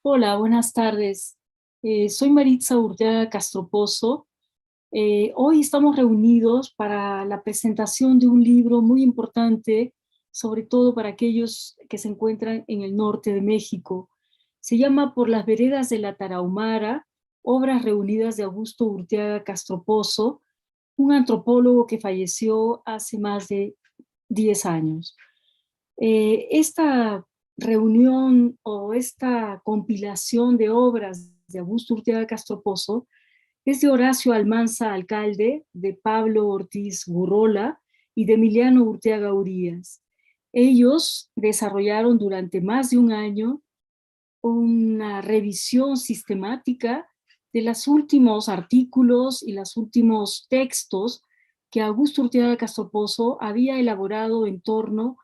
Hola, buenas tardes. Soy Maritza Urteaga Castropozo. Hoy estamos reunidos para la presentación de un libro muy importante, sobre todo para aquellos que se encuentran en el norte de México. Se llama Por las veredas de la Tarahumara, obras reunidas de Augusto Urteaga Castropozo, un antropólogo que falleció hace más de 10 años. Esta reunión o esta compilación de obras de Augusto Urteaga Castropozo es de Horacio Almanza Alcalde, de Pablo Ortiz Gurrola y de Emiliano Urteaga Urías. Ellos desarrollaron durante más de un año una revisión sistemática de los últimos artículos y los últimos textos que Augusto Urteaga Castropozo había elaborado en torno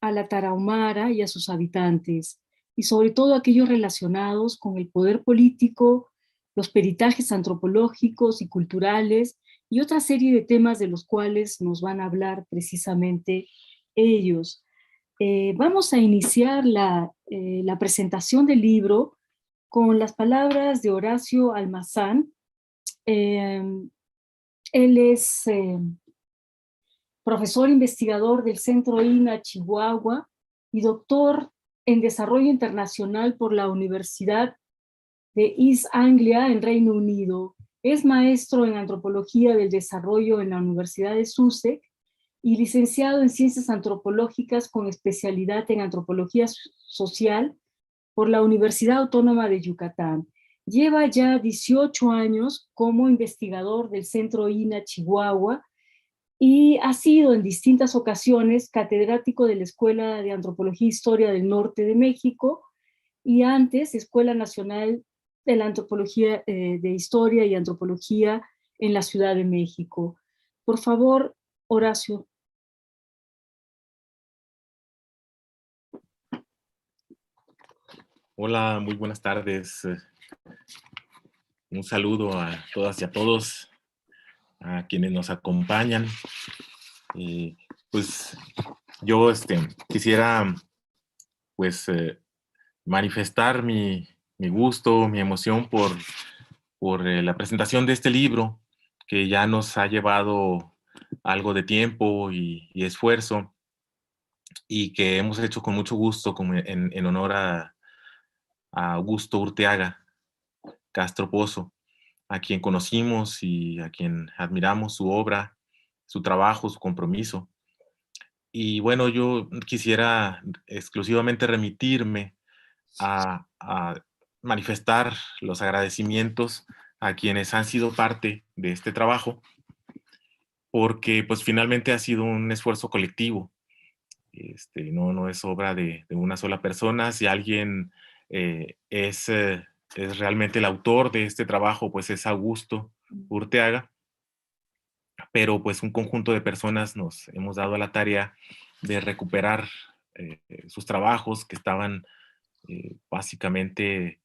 a la Tarahumara y a sus habitantes, y sobre todo aquellos relacionados con el poder político, los peritajes antropológicos y culturales, y otra serie de temas de los cuales nos van a hablar precisamente ellos. Vamos a iniciar la presentación del libro con las palabras de Horacio Almazán. Eh, Él es profesor investigador del Centro INA Chihuahua y doctor en Desarrollo Internacional por la Universidad de East Anglia en Reino Unido. Es maestro en Antropología del Desarrollo en la Universidad de Sussex y licenciado en Ciencias Antropológicas con especialidad en Antropología Social por la Universidad Autónoma de Yucatán. Lleva ya 18 años como investigador del Centro INA Chihuahua y ha sido en distintas ocasiones catedrático de la Escuela de Antropología e Historia del Norte de México y antes Escuela Nacional de la Antropología de Historia y Antropología en la Ciudad de México. Por favor, Horacio. Hola, muy buenas tardes. Un saludo a todas y a todos, a quienes nos acompañan. Pues yo quisiera pues manifestar mi gusto, mi emoción por la presentación de este libro, que ya nos ha llevado algo de tiempo y esfuerzo, y que hemos hecho con mucho gusto como en honor a Augusto Urteaga Castropozo, a quien conocimos y a quien admiramos su obra, su trabajo, su compromiso. Y bueno, yo quisiera exclusivamente remitirme a manifestar los agradecimientos a quienes han sido parte de este trabajo, porque pues finalmente ha sido un esfuerzo colectivo. No es obra de una sola persona. Si alguien es realmente el autor de este trabajo, pues es Augusto Urteaga, pero pues un conjunto de personas nos hemos dado a la tarea de recuperar sus trabajos que estaban básicamente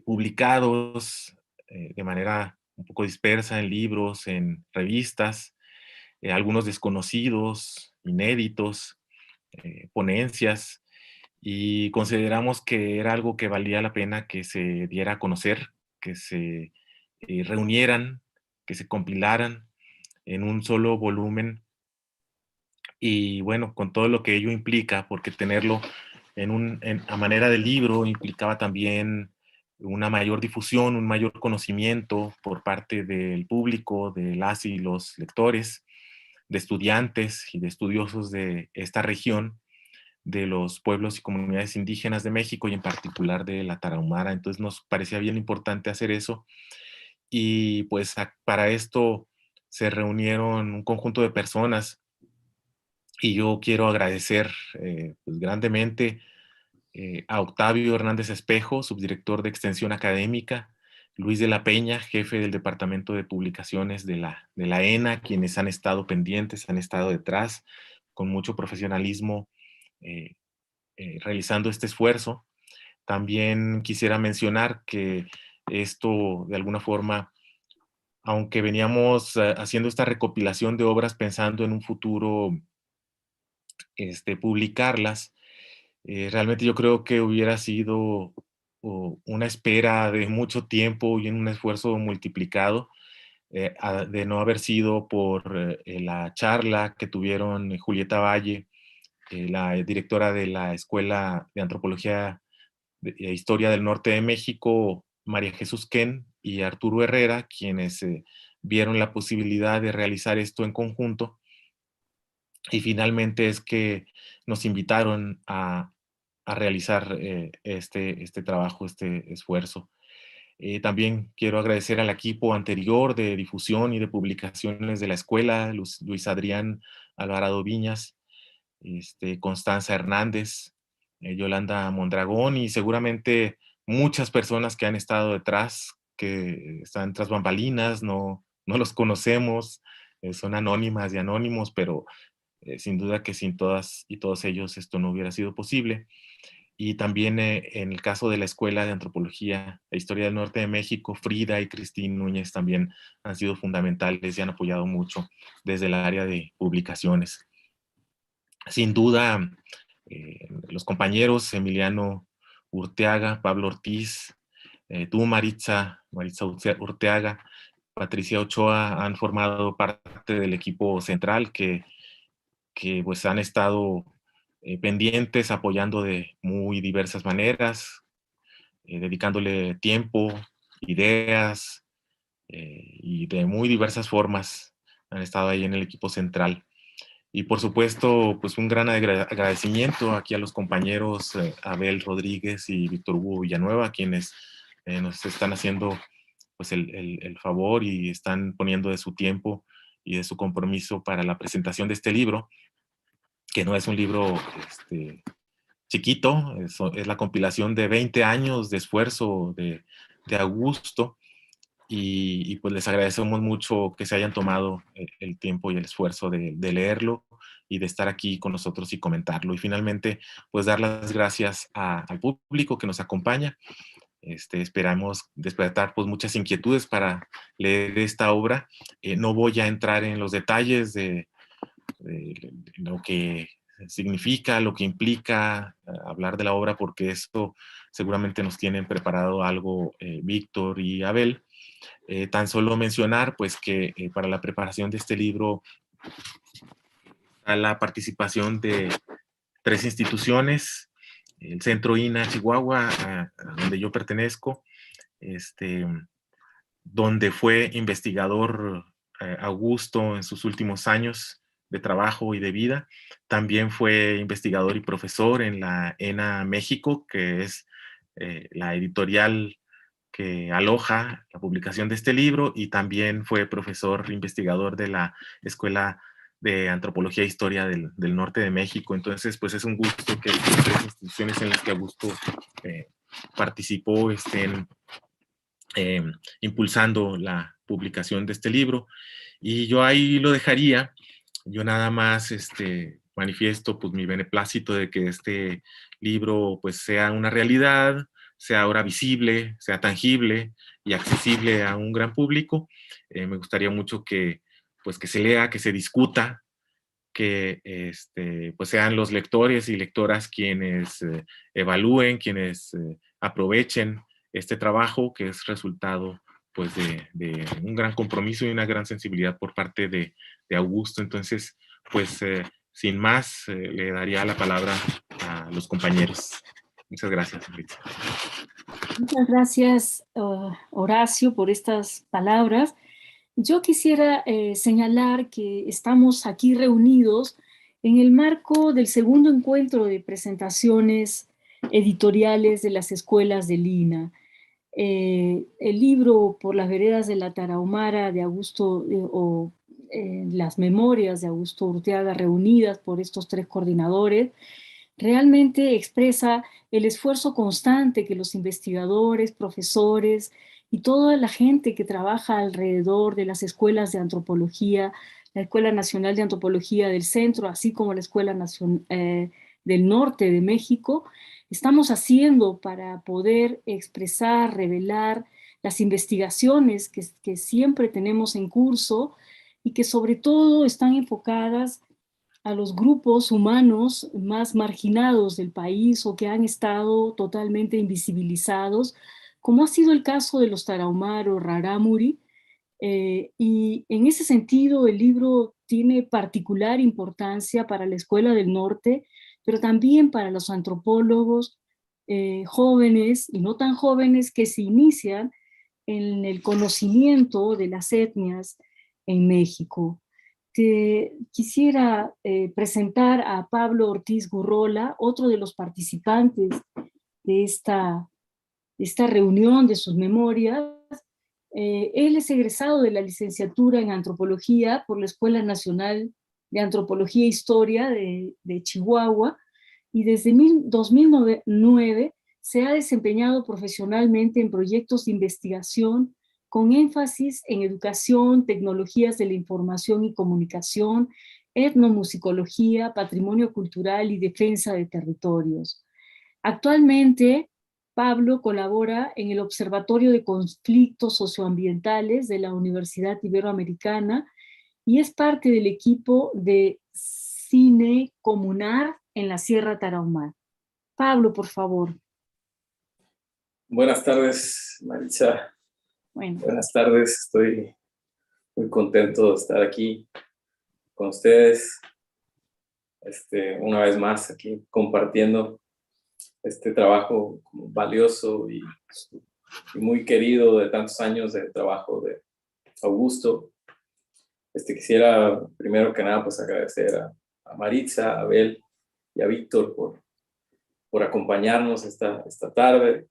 publicados de manera un poco dispersa en libros, en revistas, algunos desconocidos, inéditos, ponencias, y consideramos que era algo que valía la pena que se diera a conocer, que se reunieran, que se compilaran en un solo volumen, y bueno, con todo lo que ello implica, porque tenerlo a manera de libro implicaba también una mayor difusión, un mayor conocimiento por parte del público, de las y los lectores, de estudiantes y de estudiosos de esta región, de los pueblos y comunidades indígenas de México y en particular de la Tarahumara. Entonces nos parecía bien importante hacer eso, y pues para esto se reunieron un conjunto de personas, y yo quiero agradecer pues grandemente a Octavio Hernández Espejo, subdirector de Extensión Académica, Luis de la Peña, jefe del Departamento de Publicaciones de la ENA, quienes han estado pendientes, han estado detrás con mucho profesionalismo eh, realizando este esfuerzo. También quisiera mencionar que esto, de alguna forma, aunque veníamos haciendo esta recopilación de obras pensando en un futuro publicarlas, realmente yo creo que hubiera sido una espera de mucho tiempo y en un esfuerzo multiplicado, de no haber sido por la charla que tuvieron Julieta Valle, la directora de la Escuela de Antropología e Historia del Norte de México, María Jesús Ken y Arturo Herrera, quienes vieron la posibilidad de realizar esto en conjunto. Y finalmente es que nos invitaron a realizar este trabajo, este esfuerzo. También quiero agradecer al equipo anterior de difusión y de publicaciones de la escuela, Luis Adrián Alvarado Viñas, Constanza Hernández, Yolanda Mondragón y seguramente muchas personas que han estado detrás, que están tras bambalinas, no los conocemos, son anónimas y anónimos, pero sin duda que sin todas y todos ellos esto no hubiera sido posible. Y también en el caso de la Escuela de Antropología e Historia del Norte de México, Frida y Cristín Núñez también han sido fundamentales y han apoyado mucho desde el área de publicaciones. Sin duda, los compañeros Emiliano Urteaga, Pablo Ortiz, tú Maritza Urteaga, Patricia Ochoa han formado parte del equipo central que pues han estado pendientes, apoyando de muy diversas maneras, dedicándole tiempo, ideas y de muy diversas formas han estado ahí en el equipo central. Y por supuesto, pues un gran agradecimiento aquí a los compañeros Abel Rodríguez y Víctor Hugo Villanueva, quienes nos están haciendo pues el favor y están poniendo de su tiempo y de su compromiso para la presentación de este libro, que no es un libro chiquito, es la compilación de 20 años de esfuerzo de Augusto, y pues les agradecemos mucho que se hayan tomado el tiempo y el esfuerzo de leerlo y de estar aquí con nosotros y comentarlo. Y finalmente, pues dar las gracias al público que nos acompaña. Esperamos despertar pues muchas inquietudes para leer esta obra. No voy a entrar en los detalles de lo que significa, lo que implica hablar de la obra, porque esto seguramente nos tienen preparado algo Víctor y Abel. Tan solo mencionar pues que para la preparación de este libro a la participación de 3 instituciones, el Centro INA Chihuahua, a donde yo pertenezco, donde fue investigador Augusto en sus últimos años de trabajo y de vida. También fue investigador y profesor en la ENA México, que es la editorial que aloja la publicación de este libro, y también fue profesor investigador de la Escuela de Antropología e Historia del Norte de México. Entonces, pues es un gusto que las 3 instituciones en las que Augusto participó estén impulsando la publicación de este libro. Y yo ahí lo dejaría. Yo nada más manifiesto pues mi beneplácito de que este libro pues sea una realidad, sea ahora visible, sea tangible y accesible a un gran público. Me gustaría mucho que pues que se lea, que se discuta, que pues sean los lectores y lectoras quienes evalúen, quienes aprovechen este trabajo, que es resultado pues de un gran compromiso y una gran sensibilidad por parte de Augusto. Entonces, pues sin más, le daría la palabra a los compañeros. Muchas gracias, Maritza. Muchas gracias, Horacio, por estas palabras. Yo quisiera señalar que estamos aquí reunidos en el marco del segundo encuentro de presentaciones editoriales de las escuelas de Lina. El libro Por las veredas de la Tarahumara de Augusto, las memorias de Augusto Urteaga reunidas por estos 3 coordinadores, realmente expresa el esfuerzo constante que los investigadores, profesores y toda la gente que trabaja alrededor de las escuelas de antropología, la Escuela Nacional de Antropología del Centro, así como la Escuela del Norte de México, estamos haciendo para poder expresar, revelar las investigaciones que siempre tenemos en curso y que sobre todo están enfocadas a los grupos humanos más marginados del país o que han estado totalmente invisibilizados, como ha sido el caso de los Tarahumara o Rarámuri. Y en ese sentido, el libro tiene particular importancia para la Escuela del Norte, pero también para los antropólogos jóvenes y no tan jóvenes que se inician en el conocimiento de las etnias en México. Te quisiera presentar a Pablo Ortiz Gurrola, otro de los participantes de esta reunión de sus memorias. Él es egresado de la licenciatura en antropología por la Escuela Nacional de Antropología e Historia de Chihuahua y desde 2009 se ha desempeñado profesionalmente en proyectos de investigación con énfasis en educación, tecnologías de la información y comunicación, etnomusicología, patrimonio cultural y defensa de territorios. Actualmente, Pablo colabora en el Observatorio de Conflictos Socioambientales de la Universidad Iberoamericana y es parte del equipo de Cine Comunar en la Sierra Tarahumara. Pablo, por favor. Buenas tardes, Maritza. Bueno. Buenas tardes, estoy muy contento de estar aquí con ustedes, una vez más aquí compartiendo este trabajo valioso y muy querido de tantos años de trabajo de Augusto. Quisiera primero que nada pues agradecer a Maritza, a Abel y a Víctor por acompañarnos esta tarde.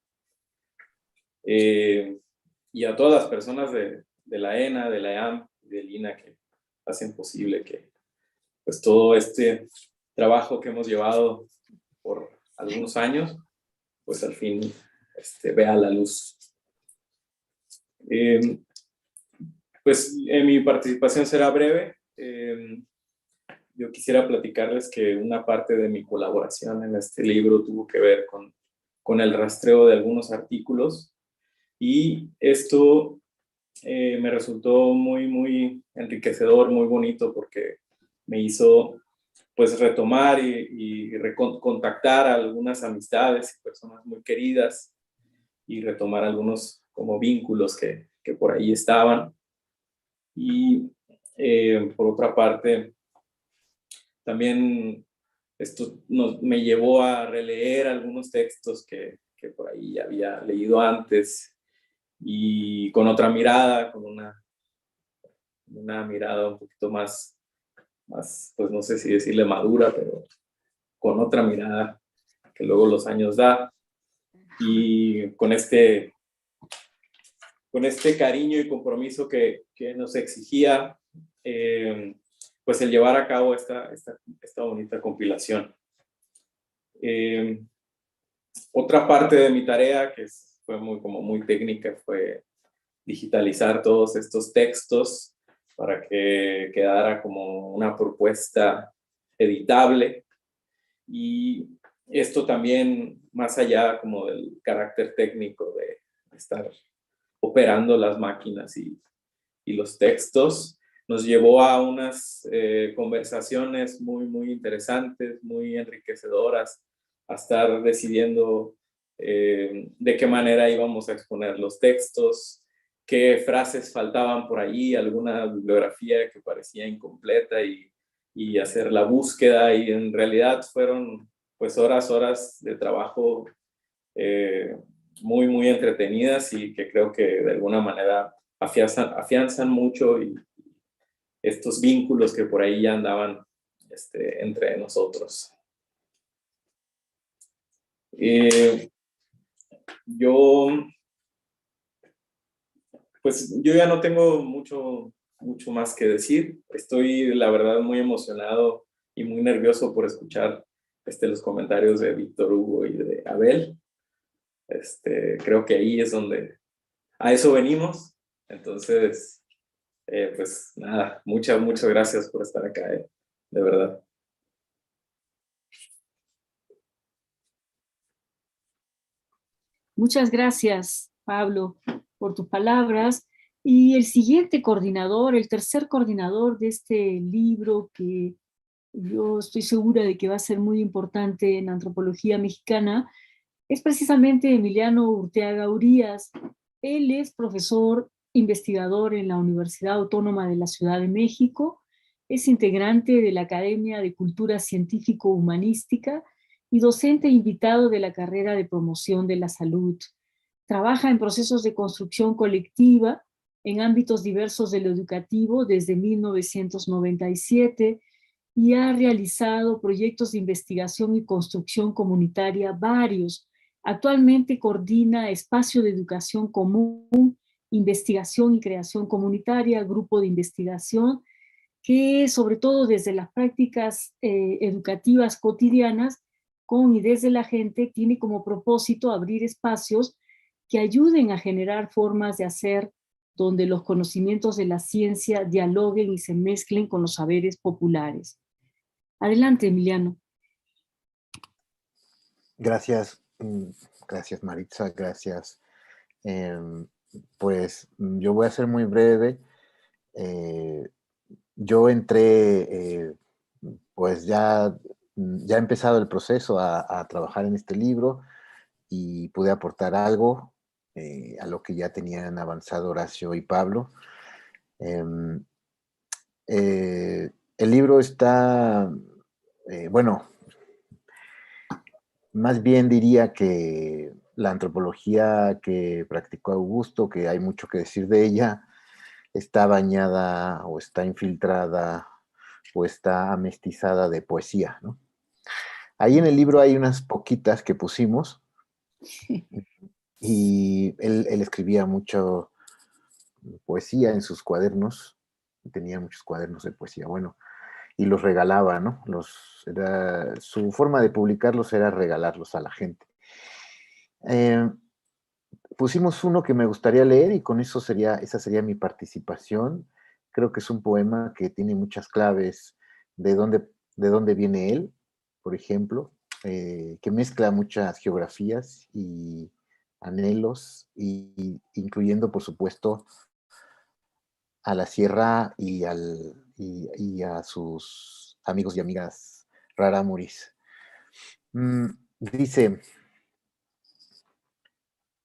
Y a todas las personas de la ENA, de la EAM, del INA que hacen posible que pues todo este trabajo que hemos llevado por algunos años, pues al fin vea la luz. Pues mi participación será breve. Yo quisiera platicarles que una parte de mi colaboración en este libro tuvo que ver con el rastreo de algunos artículos y esto me resultó muy enriquecedor, muy bonito porque me hizo pues retomar y contactar a algunas amistades y personas muy queridas y retomar algunos como vínculos que por ahí estaban. Y por otra parte, también esto me llevó a releer algunos textos que por ahí había leído antes y con otra mirada, con una mirada un poquito más, pues no sé si decirle madura, pero con otra mirada que luego los años da. Y con este cariño y compromiso que nos exigía, pues el llevar a cabo esta bonita compilación. Otra parte de mi tarea, que fue muy técnica, fue digitalizar todos estos textos para que quedara como una propuesta editable. Y esto también, más allá como del carácter técnico de estar operando las máquinas y los textos, nos llevó a unas conversaciones muy interesantes, muy enriquecedoras, a estar decidiendo de qué manera íbamos a exponer los textos, qué frases faltaban por ahí, alguna bibliografía que parecía incompleta y hacer la búsqueda, y en realidad fueron pues horas de trabajo muy entretenidas y que creo que de alguna manera afianzan mucho y estos vínculos que por ahí ya andaban entre nosotros. Yo ya no tengo mucho más que decir. Estoy, la verdad, muy emocionado y muy nervioso por escuchar los comentarios de Víctor Hugo y de Abel. Creo que ahí es donde a eso venimos. Entonces, pues nada, muchas gracias por estar acá, de verdad. Muchas gracias, Pablo, por tus palabras. Y el siguiente coordinador, el tercer coordinador de este libro que yo estoy segura de que va a ser muy importante en antropología mexicana, es precisamente Emiliano Urteaga Urías. Él es profesor investigador en la Universidad Autónoma de la Ciudad de México, es integrante de la Academia de Cultura Científico-Humanística y docente invitado de la carrera de promoción de la salud. Trabaja en procesos de construcción colectiva en ámbitos diversos de lo educativo desde 1997 y ha realizado proyectos de investigación y construcción comunitaria varios. Actualmente coordina Espacio de Educación Común, Investigación y Creación Comunitaria, grupo de investigación, que sobre todo desde las prácticas educativas cotidianas, con y desde la gente, tiene como propósito abrir espacios que ayuden a generar formas de hacer donde los conocimientos de la ciencia dialoguen y se mezclen con los saberes populares. Adelante, Emiliano. Gracias, gracias Maritza, gracias. Pues yo voy a ser muy breve. Yo entré, pues ya he empezado el proceso a trabajar en este libro y pude aportar algo a lo que ya tenían avanzado Horacio y Pablo. El libro está, bueno, más bien diría que la antropología que practicó Augusto, que hay mucho que decir de ella, está bañada o está infiltrada o está amestizada de poesía, ¿no? Ahí en el libro hay unas poquitas que pusimos y él escribía mucho poesía en sus cuadernos, tenía muchos cuadernos de poesía, bueno, y los regalaba, ¿no? Su forma de publicarlos era regalarlos a la gente. Pusimos uno que me gustaría leer y con eso esa sería mi participación. Creo que es un poema que tiene muchas claves de dónde viene él, por ejemplo, que mezcla muchas geografías y anhelos, incluyendo, por supuesto, a la sierra y a sus amigos y amigas rarámuris. Dice: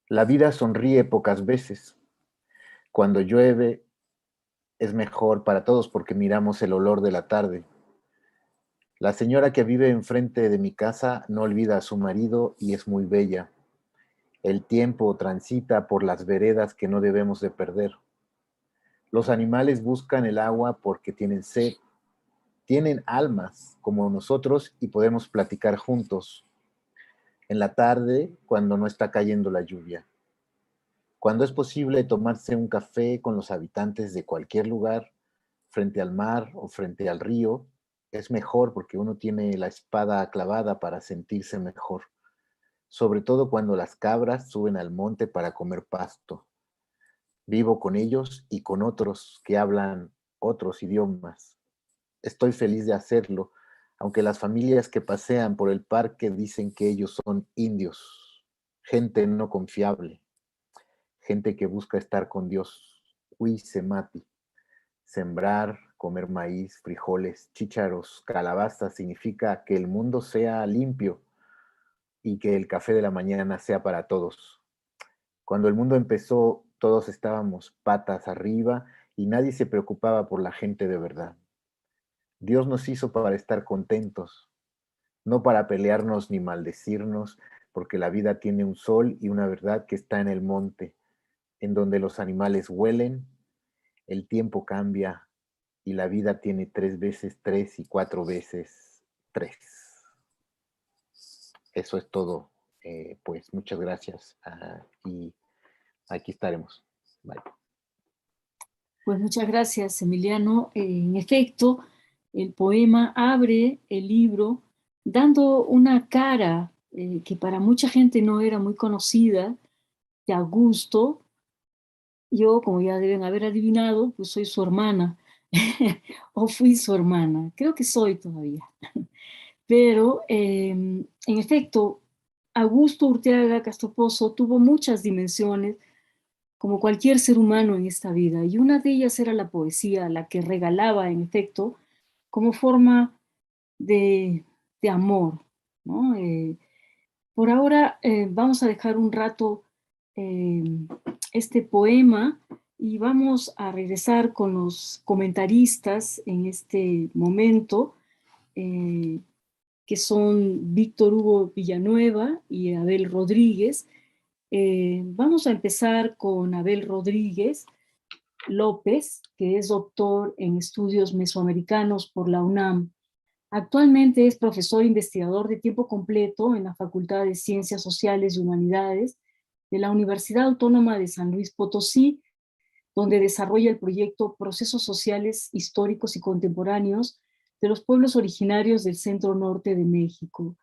la vida sonríe pocas veces. Cuando llueve es mejor para todos porque miramos el olor de la tarde. La señora que vive enfrente de mi casa no olvida a su marido y es muy bella. El tiempo transita por las veredas que no debemos de perder. Los animales buscan el agua porque tienen sed. Tienen almas como nosotros y podemos platicar juntos. En la tarde, cuando no está cayendo la lluvia. Cuando es posible tomarse un café con los habitantes de cualquier lugar, frente al mar o frente al río, es mejor porque uno tiene la espada clavada para sentirse mejor, sobre todo cuando las cabras suben al monte para comer pasto. Vivo con ellos y con otros que hablan otros idiomas. Estoy feliz de hacerlo, aunque las familias que pasean por el parque dicen que ellos son indios, gente no confiable, gente que busca estar con Dios. Huisemati. Sembrar, comer maíz, frijoles, chícharos, calabazas significa que el mundo sea limpio y que el café de la mañana sea para todos. Cuando el mundo empezó, todos estábamos patas arriba y nadie se preocupaba por la gente de verdad. Dios nos hizo para estar contentos, no para pelearnos ni maldecirnos, porque la vida tiene un sol y una verdad que está en el monte, en donde los animales huelen, el tiempo cambia y la vida tiene 3 veces 3 y 4 veces 3. Eso es todo. Pues muchas gracias y aquí estaremos. Bye. Pues muchas gracias, Emiliano. En efecto, el poema abre el libro dando una cara que para mucha gente no era muy conocida, de Augusto. Yo, como ya deben haber adivinado, pues soy su hermana, o fui su hermana, creo que soy todavía. Pero, en efecto, Augusto Urteaga Castropozo tuvo muchas dimensiones, como cualquier ser humano en esta vida, y una de ellas era la poesía, la que regalaba, en efecto, como forma de amor, ¿no? Por ahora vamos a dejar un rato este poema y vamos a regresar con los comentaristas en este momento, que son Víctor Hugo Villanueva y Abel Rodríguez. Vamos a empezar con Abel Rodríguez López, que es doctor en estudios mesoamericanos por la UNAM. Actualmente es profesor investigador de tiempo completo en la Facultad de Ciencias Sociales y Humanidades de la Universidad Autónoma de San Luis Potosí, donde desarrolla el proyecto Procesos Sociales Históricos y Contemporáneos de los Pueblos Originarios del Centro Norte de México.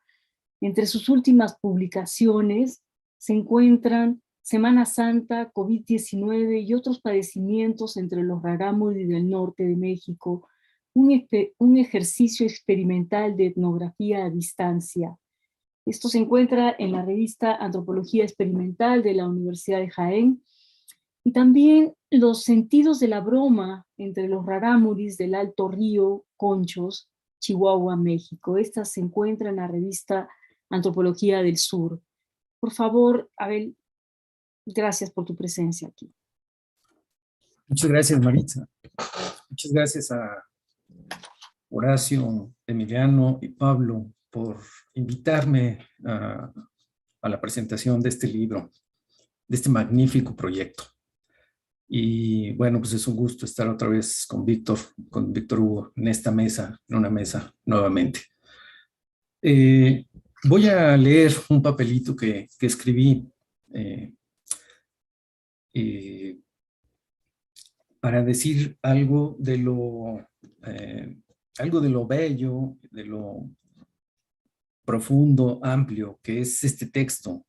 Entre sus últimas publicaciones se encuentran Semana Santa, COVID-19 y otros padecimientos entre los rarámuri del norte de México, un ejercicio experimental de etnografía a distancia. Esto se encuentra en la revista Antropología Experimental de la Universidad de Jaén, y también Los sentidos de la broma entre los rarámuris del Alto Río, Conchos, Chihuahua, México. Esta se encuentra en la revista Antropología del Sur. Por favor, Abel, gracias por tu presencia aquí. Muchas gracias, Maritza. Muchas gracias a Horacio, Emiliano y Pablo por invitarme a la presentación de este libro, de este magnífico proyecto. Y bueno, pues es un gusto estar otra vez con Víctor Hugo, en esta mesa, en una mesa nuevamente. Voy a leer un papelito que escribí para decir algo de lo bello, de lo profundo, amplio que es este texto,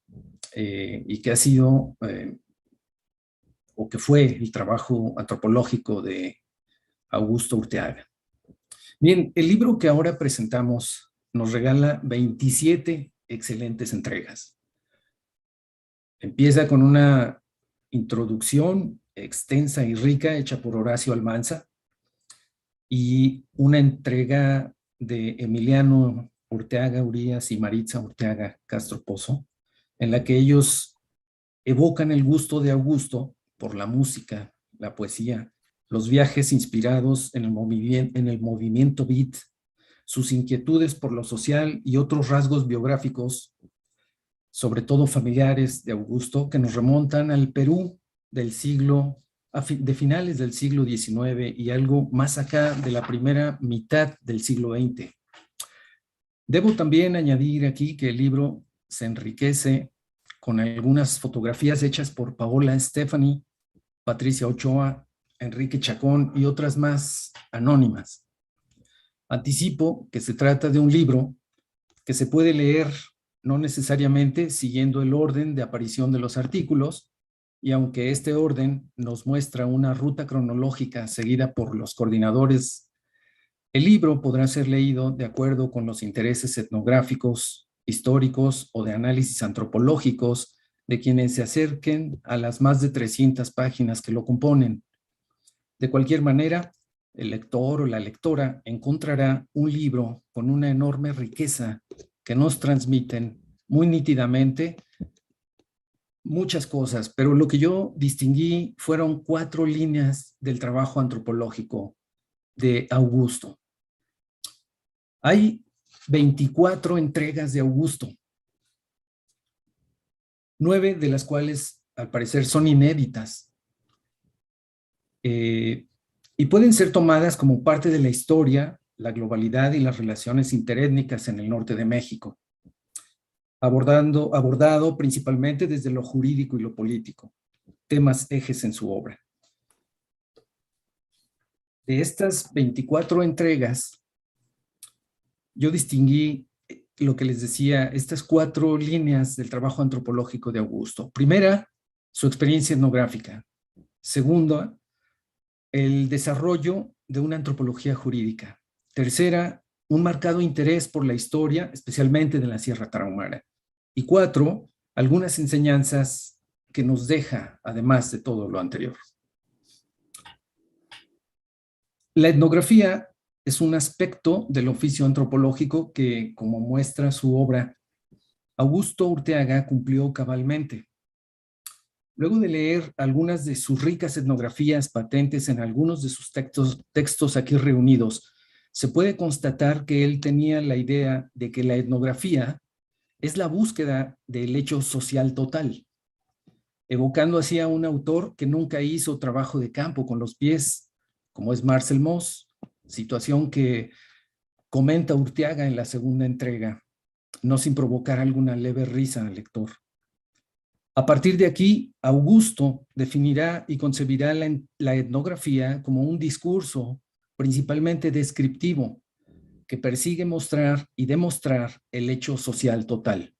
y que ha sido o que fue el trabajo antropológico de Augusto Urteaga. Bien, el libro que ahora presentamos nos regala 27 excelentes entregas. Empieza con una introducción extensa y rica hecha por Horacio Almanza y una entrega de Emiliano Urteaga Urías y Maritza Urteaga Castro Pozo, en la que ellos evocan el gusto de Augusto por la música, la poesía, los viajes inspirados en el movimiento beat, sus inquietudes por lo social y otros rasgos biográficos, sobre todo familiares de Augusto, que nos remontan al Perú del de finales del siglo XIX y algo más acá de la primera mitad del siglo XX. Debo también añadir aquí que el libro se enriquece con algunas fotografías hechas por Paola Stephanie, Patricia Ochoa, Enrique Chacón y otras más anónimas. Anticipo que se trata de un libro que se puede leer no necesariamente siguiendo el orden de aparición de los artículos, y aunque este orden nos muestra una ruta cronológica seguida por los coordinadores, el libro podrá ser leído de acuerdo con los intereses etnográficos, históricos o de análisis antropológicos de quienes se acerquen a las más de 300 páginas que lo componen. De cualquier manera, el lector o la lectora encontrará un libro con una enorme riqueza que nos transmiten muy nítidamente muchas cosas, pero lo que yo distinguí fueron 4 líneas del trabajo antropológico de Augusto. Hay 24 entregas de Augusto, 9 de las cuales al parecer son inéditas, y pueden ser tomadas como parte de la historia, la globalidad y las relaciones interétnicas en el norte de México, abordado principalmente desde lo jurídico y lo político, temas ejes en su obra. De estas 24 entregas, yo distinguí lo que les decía, estas 4 líneas del trabajo antropológico de Augusto. Primera, su experiencia etnográfica. Segunda, el desarrollo de una antropología jurídica. Tercera, un marcado interés por la historia, especialmente de la Sierra Tarahumara. Y 4, algunas enseñanzas que nos deja, además de todo lo anterior. La etnografía es un aspecto del oficio antropológico que, como muestra su obra, Augusto Urteaga cumplió cabalmente. Luego de leer algunas de sus ricas etnografías patentes en algunos de sus textos aquí reunidos, se puede constatar que él tenía la idea de que la etnografía es la búsqueda del hecho social total, evocando así a un autor que nunca hizo trabajo de campo con los pies, como es Marcel Mauss, situación que comenta Urteaga en la segunda entrega, no sin provocar alguna leve risa al lector. A partir de aquí, Augusto definirá y concebirá la etnografía como un discurso principalmente descriptivo que persigue mostrar y demostrar el hecho social total.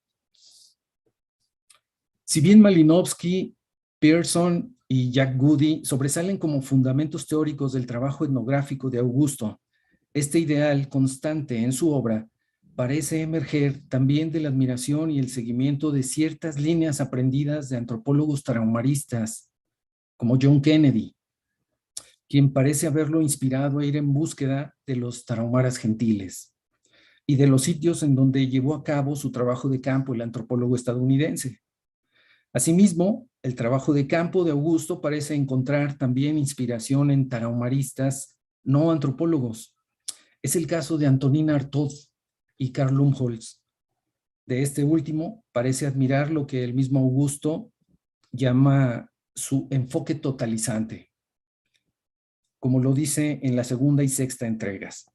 Si bien Malinowski, Pearson y Jack Goody sobresalen como fundamentos teóricos del trabajo etnográfico de Augusto, este ideal constante en su obra parece emerger también de la admiración y el seguimiento de ciertas líneas aprendidas de antropólogos tarahumaristas, como John Kennedy, quien parece haberlo inspirado a ir en búsqueda de los tarahumaras gentiles y de los sitios en donde llevó a cabo su trabajo de campo el antropólogo estadounidense. Asimismo, el trabajo de campo de Augusto parece encontrar también inspiración en tarahumaristas no antropólogos. Es el caso de Antonin Artaud y Karl Lumholtz. De este último, parece admirar lo que el mismo Augusto llama su enfoque totalizante, como lo dice en la segunda y sexta entregas,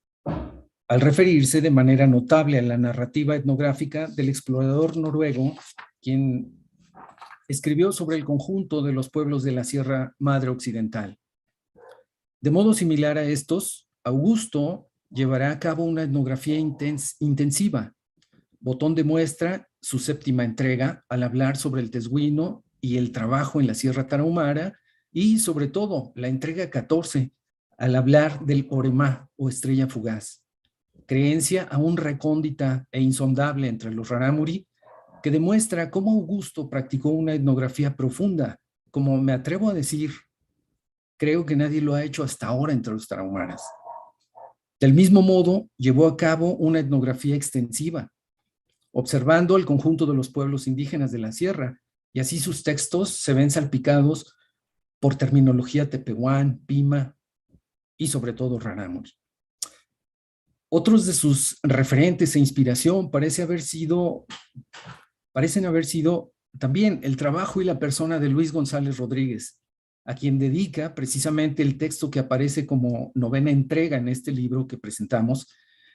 al referirse de manera notable a la narrativa etnográfica del explorador noruego, quien escribió sobre el conjunto de los pueblos de la Sierra Madre Occidental. De modo similar a estos, Augusto llevará a cabo una etnografía intensiva. Botón demuestra su séptima entrega al hablar sobre el tesguino y el trabajo en la Sierra Tarahumara, y sobre todo la entrega 14 al hablar del Oremá o estrella fugaz, creencia aún recóndita e insondable entre los rarámuri, que demuestra cómo Augusto practicó una etnografía profunda, como me atrevo a decir, creo que nadie lo ha hecho hasta ahora entre los tarahumaras. Del mismo modo, llevó a cabo una etnografía extensiva, observando el conjunto de los pueblos indígenas de la sierra, y así sus textos se ven salpicados por terminología tepehuán, pima y sobre todo rarámuri. Otros de sus referentes e inspiración parecen haber sido también el trabajo y la persona de Luis González Rodríguez, a quien dedica precisamente el texto que aparece como novena entrega en este libro que presentamos,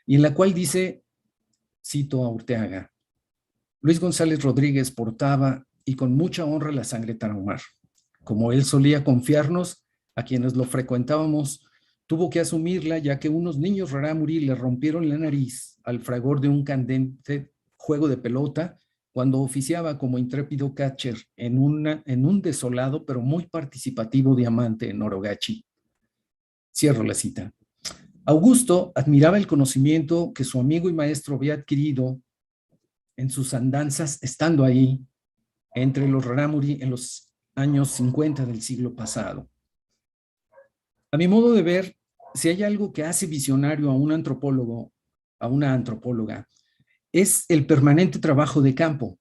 y en la cual dice, cito a Urteaga, Luis González Rodríguez portaba y con mucha honra la sangre tarahumar. Como él solía confiarnos, a quienes lo frecuentábamos, tuvo que asumirla ya que unos niños rarámuri le rompieron la nariz al fragor de un candente juego de pelota cuando oficiaba como intrépido catcher en un desolado pero muy participativo diamante en Orogachi. Cierro la cita. Augusto admiraba el conocimiento que su amigo y maestro había adquirido en sus andanzas estando ahí entre los rarámuri en los años 50 del siglo pasado. A mi modo de ver, si hay algo que hace visionario a un antropólogo, a una antropóloga, es el permanente trabajo de campo.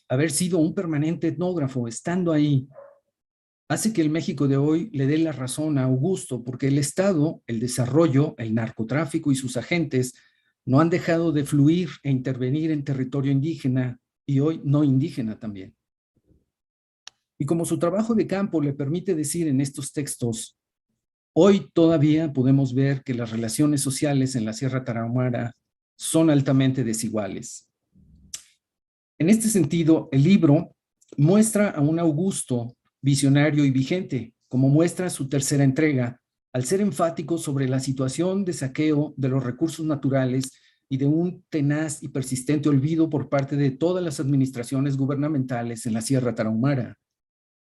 Haber sido un permanente etnógrafo, estando ahí, hace que el México de hoy le dé la razón a Augusto, porque el Estado, el desarrollo, el narcotráfico y sus agentes no han dejado de fluir e intervenir en territorio indígena y hoy no indígena también. Y como su trabajo de campo le permite decir en estos textos, hoy todavía podemos ver que las relaciones sociales en la Sierra Tarahumara son altamente desiguales. En este sentido, el libro muestra a un Augusto visionario y vigente, como muestra su tercera entrega, al ser enfático sobre la situación de saqueo de los recursos naturales y de un tenaz y persistente olvido por parte de todas las administraciones gubernamentales en la Sierra Tarahumara.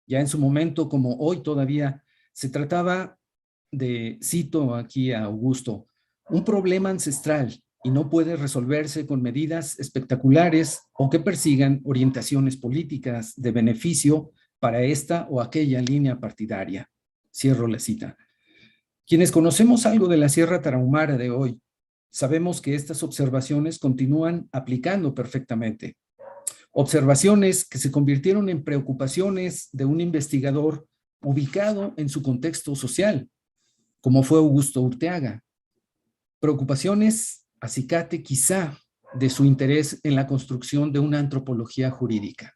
Ya en su momento, como hoy todavía, se trataba de, cito aquí a Augusto, un problema ancestral y no puede resolverse con medidas espectaculares o que persigan orientaciones políticas de beneficio para esta o aquella línea partidaria. Cierro la cita. Quienes conocemos algo de la Sierra Tarahumara de hoy, sabemos que estas observaciones continúan aplicando perfectamente. Observaciones que se convirtieron en preocupaciones de un investigador ubicado en su contexto social, como fue Augusto Urteaga. Preocupaciones acicate quizá de su interés en la construcción de una antropología jurídica.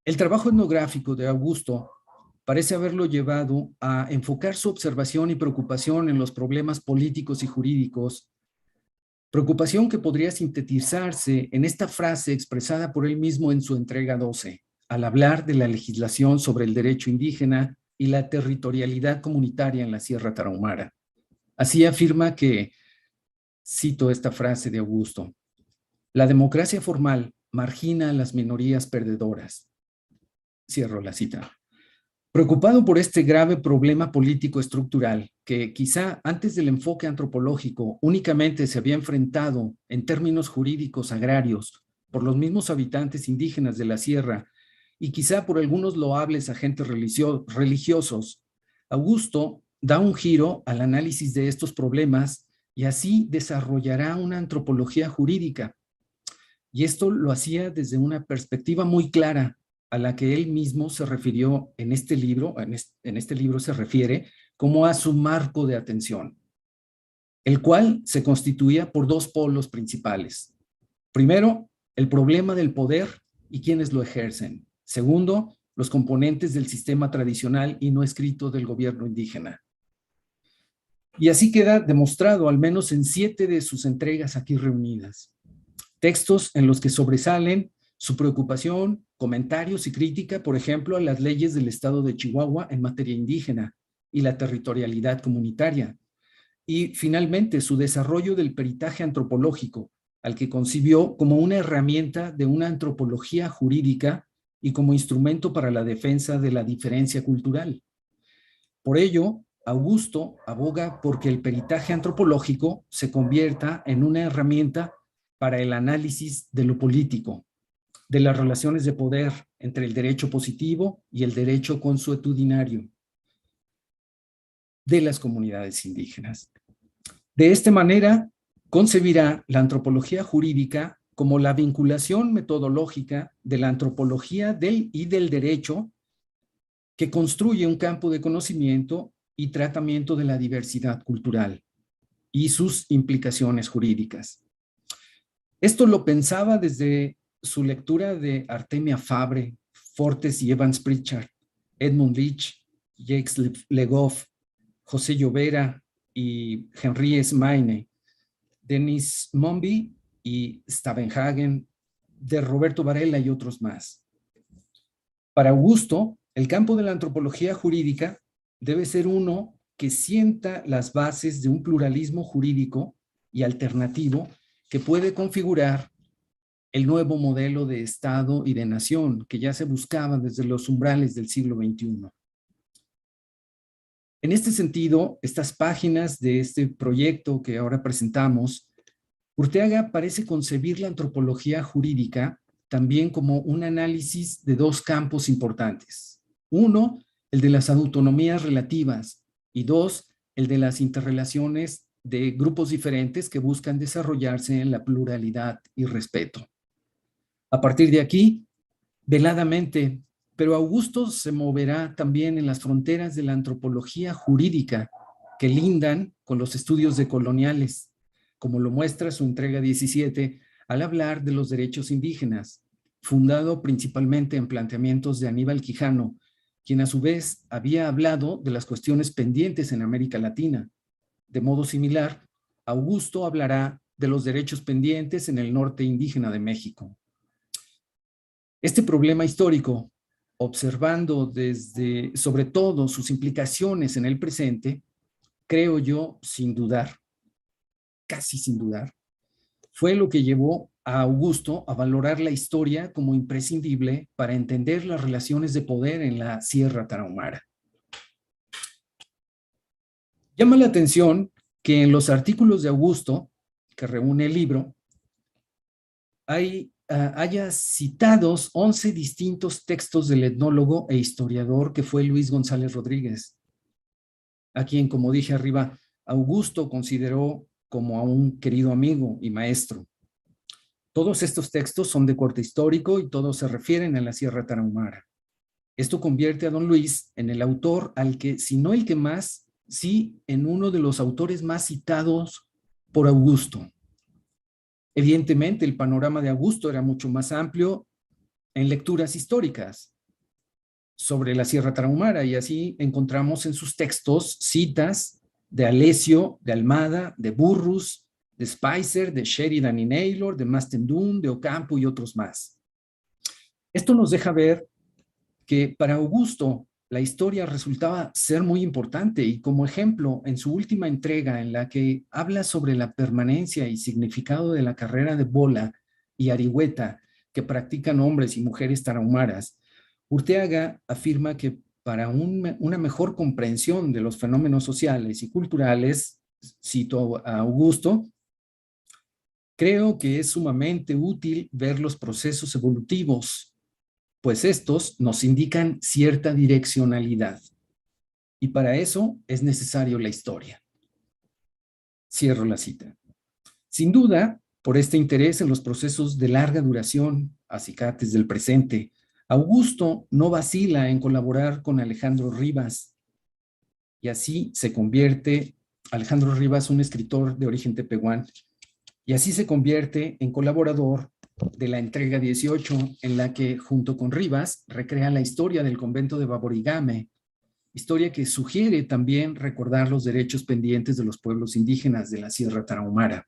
El trabajo etnográfico de Augusto parece haberlo llevado a enfocar su observación y preocupación en los problemas políticos y jurídicos, preocupación que podría sintetizarse en esta frase expresada por él mismo en su entrega 12, al hablar de la legislación sobre el derecho indígena y la territorialidad comunitaria en la Sierra Tarahumara. Así afirma que, cito esta frase de Augusto, la democracia formal margina a las minorías perdedoras. Cierro la cita. Preocupado por este grave problema político estructural, que quizá antes del enfoque antropológico únicamente se había enfrentado en términos jurídicos agrarios por los mismos habitantes indígenas de la sierra y quizá por algunos loables agentes religiosos, Augusto da un giro al análisis de estos problemas y así desarrollará una antropología jurídica. Y esto lo hacía desde una perspectiva muy clara, a la que él mismo se refirió en este libro, en este libro se refiere como a su marco de atención, el cual se constituía por dos polos principales. Primero, el problema del poder y quienes lo ejercen. Segundo, los componentes del sistema tradicional y no escrito del gobierno indígena. Y así queda demostrado, al menos en 7 de sus entregas aquí reunidas. Textos en los que sobresalen su preocupación, comentarios y crítica, por ejemplo, a las leyes del estado de Chihuahua en materia indígena y la territorialidad comunitaria. Y finalmente, su desarrollo del peritaje antropológico, al que concibió como una herramienta de una antropología jurídica y como instrumento para la defensa de la diferencia cultural. Por ello, Augusto aboga porque el peritaje antropológico se convierta en una herramienta para el análisis de lo político, de las relaciones de poder entre el derecho positivo y el derecho consuetudinario de las comunidades indígenas. De esta manera, concebirá la antropología jurídica como la vinculación metodológica de la antropología y del derecho que construye un campo de conocimiento y tratamiento de la diversidad cultural y sus implicaciones jurídicas. Esto lo pensaba desde su lectura de Artemia Fabre, Fortes y Evans Pritchard, Edmund Leach, Jacques Le Goff, José Llovera y Henri Smaine, Denis Momby y Stavenhagen, de Roberto Varela y otros más. Para Augusto, el campo de la antropología jurídica debe ser uno que sienta las bases de un pluralismo jurídico y alternativo que puede configurar el nuevo modelo de Estado y de nación que ya se buscaba desde los umbrales del siglo XXI. En este sentido, estas páginas de este proyecto que ahora presentamos, Urteaga parece concebir la antropología jurídica también como un análisis de dos campos importantes. Uno, el de las autonomías relativas, y dos, el de las interrelaciones de grupos diferentes que buscan desarrollarse en la pluralidad y respeto. A partir de aquí, veladamente, pero Augusto se moverá también en las fronteras de la antropología jurídica que lindan con los estudios decoloniales, como lo muestra su entrega 17 al hablar de los derechos indígenas, fundado principalmente en planteamientos de Aníbal Quijano, quien a su vez había hablado de las cuestiones pendientes en América Latina. De modo similar, Augusto hablará de los derechos pendientes en el norte indígena de México. Este problema histórico, observando desde, sobre todo, sus implicaciones en el presente, creo yo, sin dudar, casi sin dudar, fue lo que llevó a Augusto a valorar la historia como imprescindible para entender las relaciones de poder en la Sierra Tarahumara. Llama la atención que en los artículos de Augusto, que reúne el libro, haya citados 11 distintos textos del etnólogo e historiador que fue Luis González Rodríguez. a quien, como dije arriba, Augusto consideró como a un querido amigo y maestro. Todos estos textos son de corte histórico y todos se refieren a la Sierra Tarahumara. Esto convierte a don Luis en el autor al que, si no el que más, sí en uno de los autores más citados por Augusto. Evidentemente, el panorama de Augusto era mucho más amplio en lecturas históricas sobre la Sierra Tarahumara, y así encontramos en sus textos citas de Alessio, de Almada, de Burrus, de Spicer, de Sheridan y Naylor, de Mastendún, de Ocampo y otros más. Esto nos deja ver que para Augusto la historia resultaba ser muy importante, y como ejemplo, en su última entrega en la que habla sobre la permanencia y significado de la carrera de bola y arihueta que practican hombres y mujeres tarahumaras, Urteaga afirma que para una mejor comprensión de los fenómenos sociales y culturales, cito a Augusto, creo que es sumamente útil ver los procesos evolutivos, pues estos nos indican cierta direccionalidad. Y para eso es necesario la historia. Cierro la cita. Sin duda, por este interés en los procesos de larga duración, acicates del presente, Augusto no vacila en colaborar con Alejandro Rivas, y así se convierte, Alejandro Rivas, un escritor de origen tepehuán, y así se convierte en colaborador de la entrega 18, en la que, junto con Rivas, recrea la historia del convento de Baborigame, historia que sugiere también recordar los derechos pendientes de los pueblos indígenas de la Sierra Tarahumara.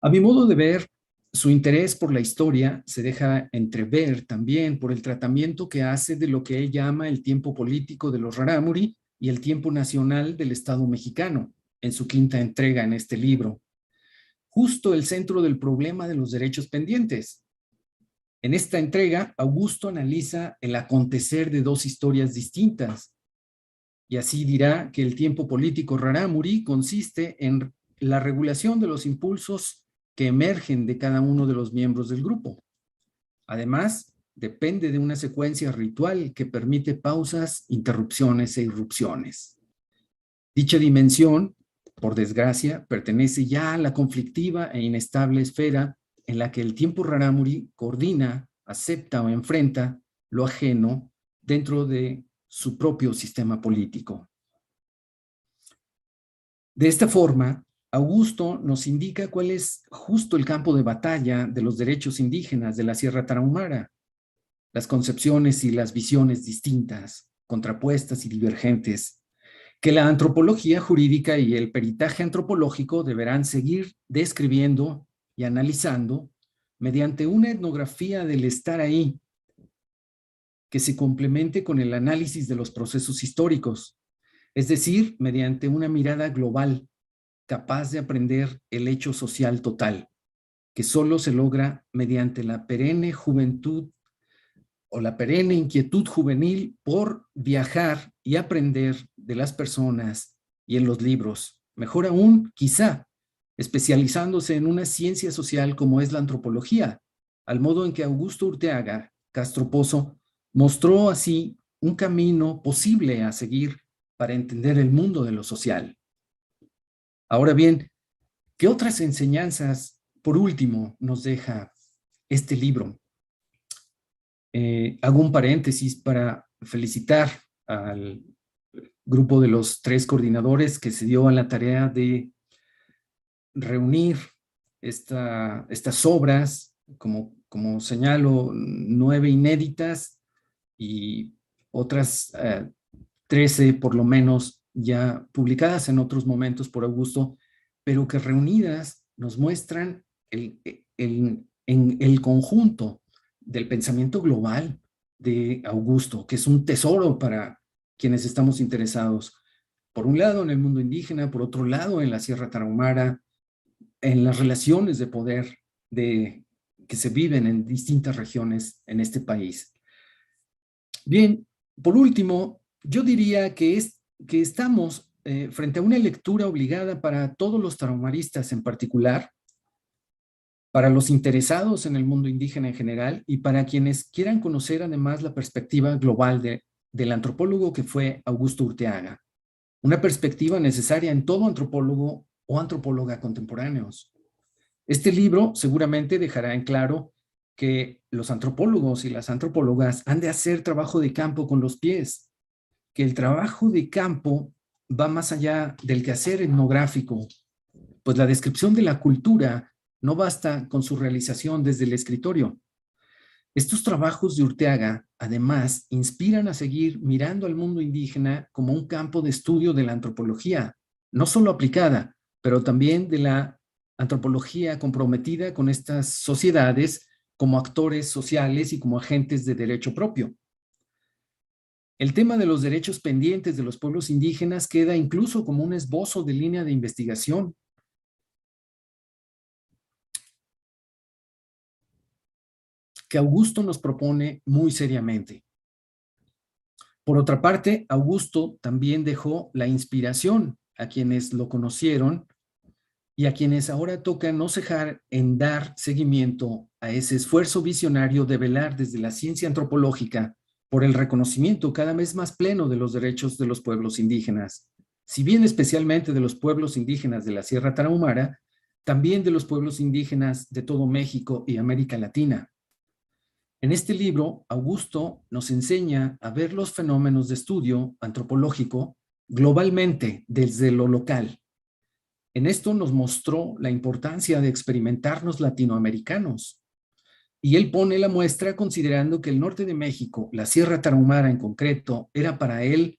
A mi modo de ver, su interés por la historia se deja entrever también por el tratamiento que hace de lo que él llama el tiempo político de los rarámuri y el tiempo nacional del Estado mexicano, en su quinta entrega en este libro. Justo el centro del problema de los derechos pendientes. En esta entrega, Augusto analiza el acontecer de dos historias distintas, y así dirá que el tiempo político rarámuri consiste en la regulación de los impulsos que emergen de cada uno de los miembros del grupo. Además, depende de una secuencia ritual que permite pausas, interrupciones e irrupciones. Dicha dimensión, por desgracia, pertenece ya a la conflictiva e inestable esfera en la que el tiempo rarámuri coordina, acepta o enfrenta lo ajeno dentro de su propio sistema político. De esta forma, Augusto nos indica cuál es justo el campo de batalla de los derechos indígenas de la Sierra Tarahumara, las concepciones y las visiones distintas, contrapuestas y divergentes, que la antropología jurídica y el peritaje antropológico deberán seguir describiendo y analizando mediante una etnografía del estar ahí, que se complemente con el análisis de los procesos históricos, es decir, mediante una mirada global, capaz de aprender el hecho social total, que solo se logra mediante la perenne juventud o la perenne inquietud juvenil por viajar y aprender de las personas y en los libros. Mejor aún, quizá, especializándose en una ciencia social como es la antropología, al modo en que Augusto Urteaga Castropozo mostró así un camino posible a seguir para entender el mundo de lo social. Ahora bien, ¿qué otras enseñanzas, por último, nos deja este libro? Hago un paréntesis para felicitar al grupo de los 3 coordinadores que se dio a la tarea de reunir estas obras, como señalo, 9 inéditas y otras 13 por lo menos ya publicadas en otros momentos por Augusto, pero que reunidas nos muestran en el conjunto del pensamiento global de Augusto, que es un tesoro para quienes estamos interesados. Por un lado en el mundo indígena, por otro lado en la Sierra Tarahumara, en las relaciones de poder que se viven en distintas regiones en este país. Bien, por último, yo diría que estamos frente a una lectura obligada para todos los tarahumaristas en particular, para los interesados en el mundo indígena en general y para quienes quieran conocer además la perspectiva global del antropólogo que fue Augusto Urteaga. una perspectiva necesaria en todo antropólogo o antropóloga contemporáneos. Este libro seguramente dejará en claro que los antropólogos y las antropólogas han de hacer trabajo de campo con los pies, que el trabajo de campo va más allá del quehacer etnográfico, pues la descripción de la cultura no basta con su realización desde el escritorio. Estos trabajos de Urteaga, además, inspiran a seguir mirando al mundo indígena como un campo de estudio de la antropología, no solo aplicada, pero también de la antropología comprometida con estas sociedades como actores sociales y como agentes de derecho propio. El tema de los derechos pendientes de los pueblos indígenas queda incluso como un esbozo de línea de investigación. Que Augusto nos propone muy seriamente. Por otra parte, Augusto también dejó la inspiración a quienes lo conocieron y a quienes ahora toca no cejar en dar seguimiento a ese esfuerzo visionario de velar desde la ciencia antropológica por el reconocimiento cada vez más pleno de los derechos de los pueblos indígenas, si bien especialmente de los pueblos indígenas de la Sierra Tarahumara, también de los pueblos indígenas de todo México y América Latina. En este libro, Augusto nos enseña a ver los fenómenos de estudio antropológico globalmente desde lo local. En esto nos mostró la importancia de experimentarnos latinoamericanos. Y él pone la muestra considerando que el norte de México, la Sierra Tarahumara en concreto, era para él,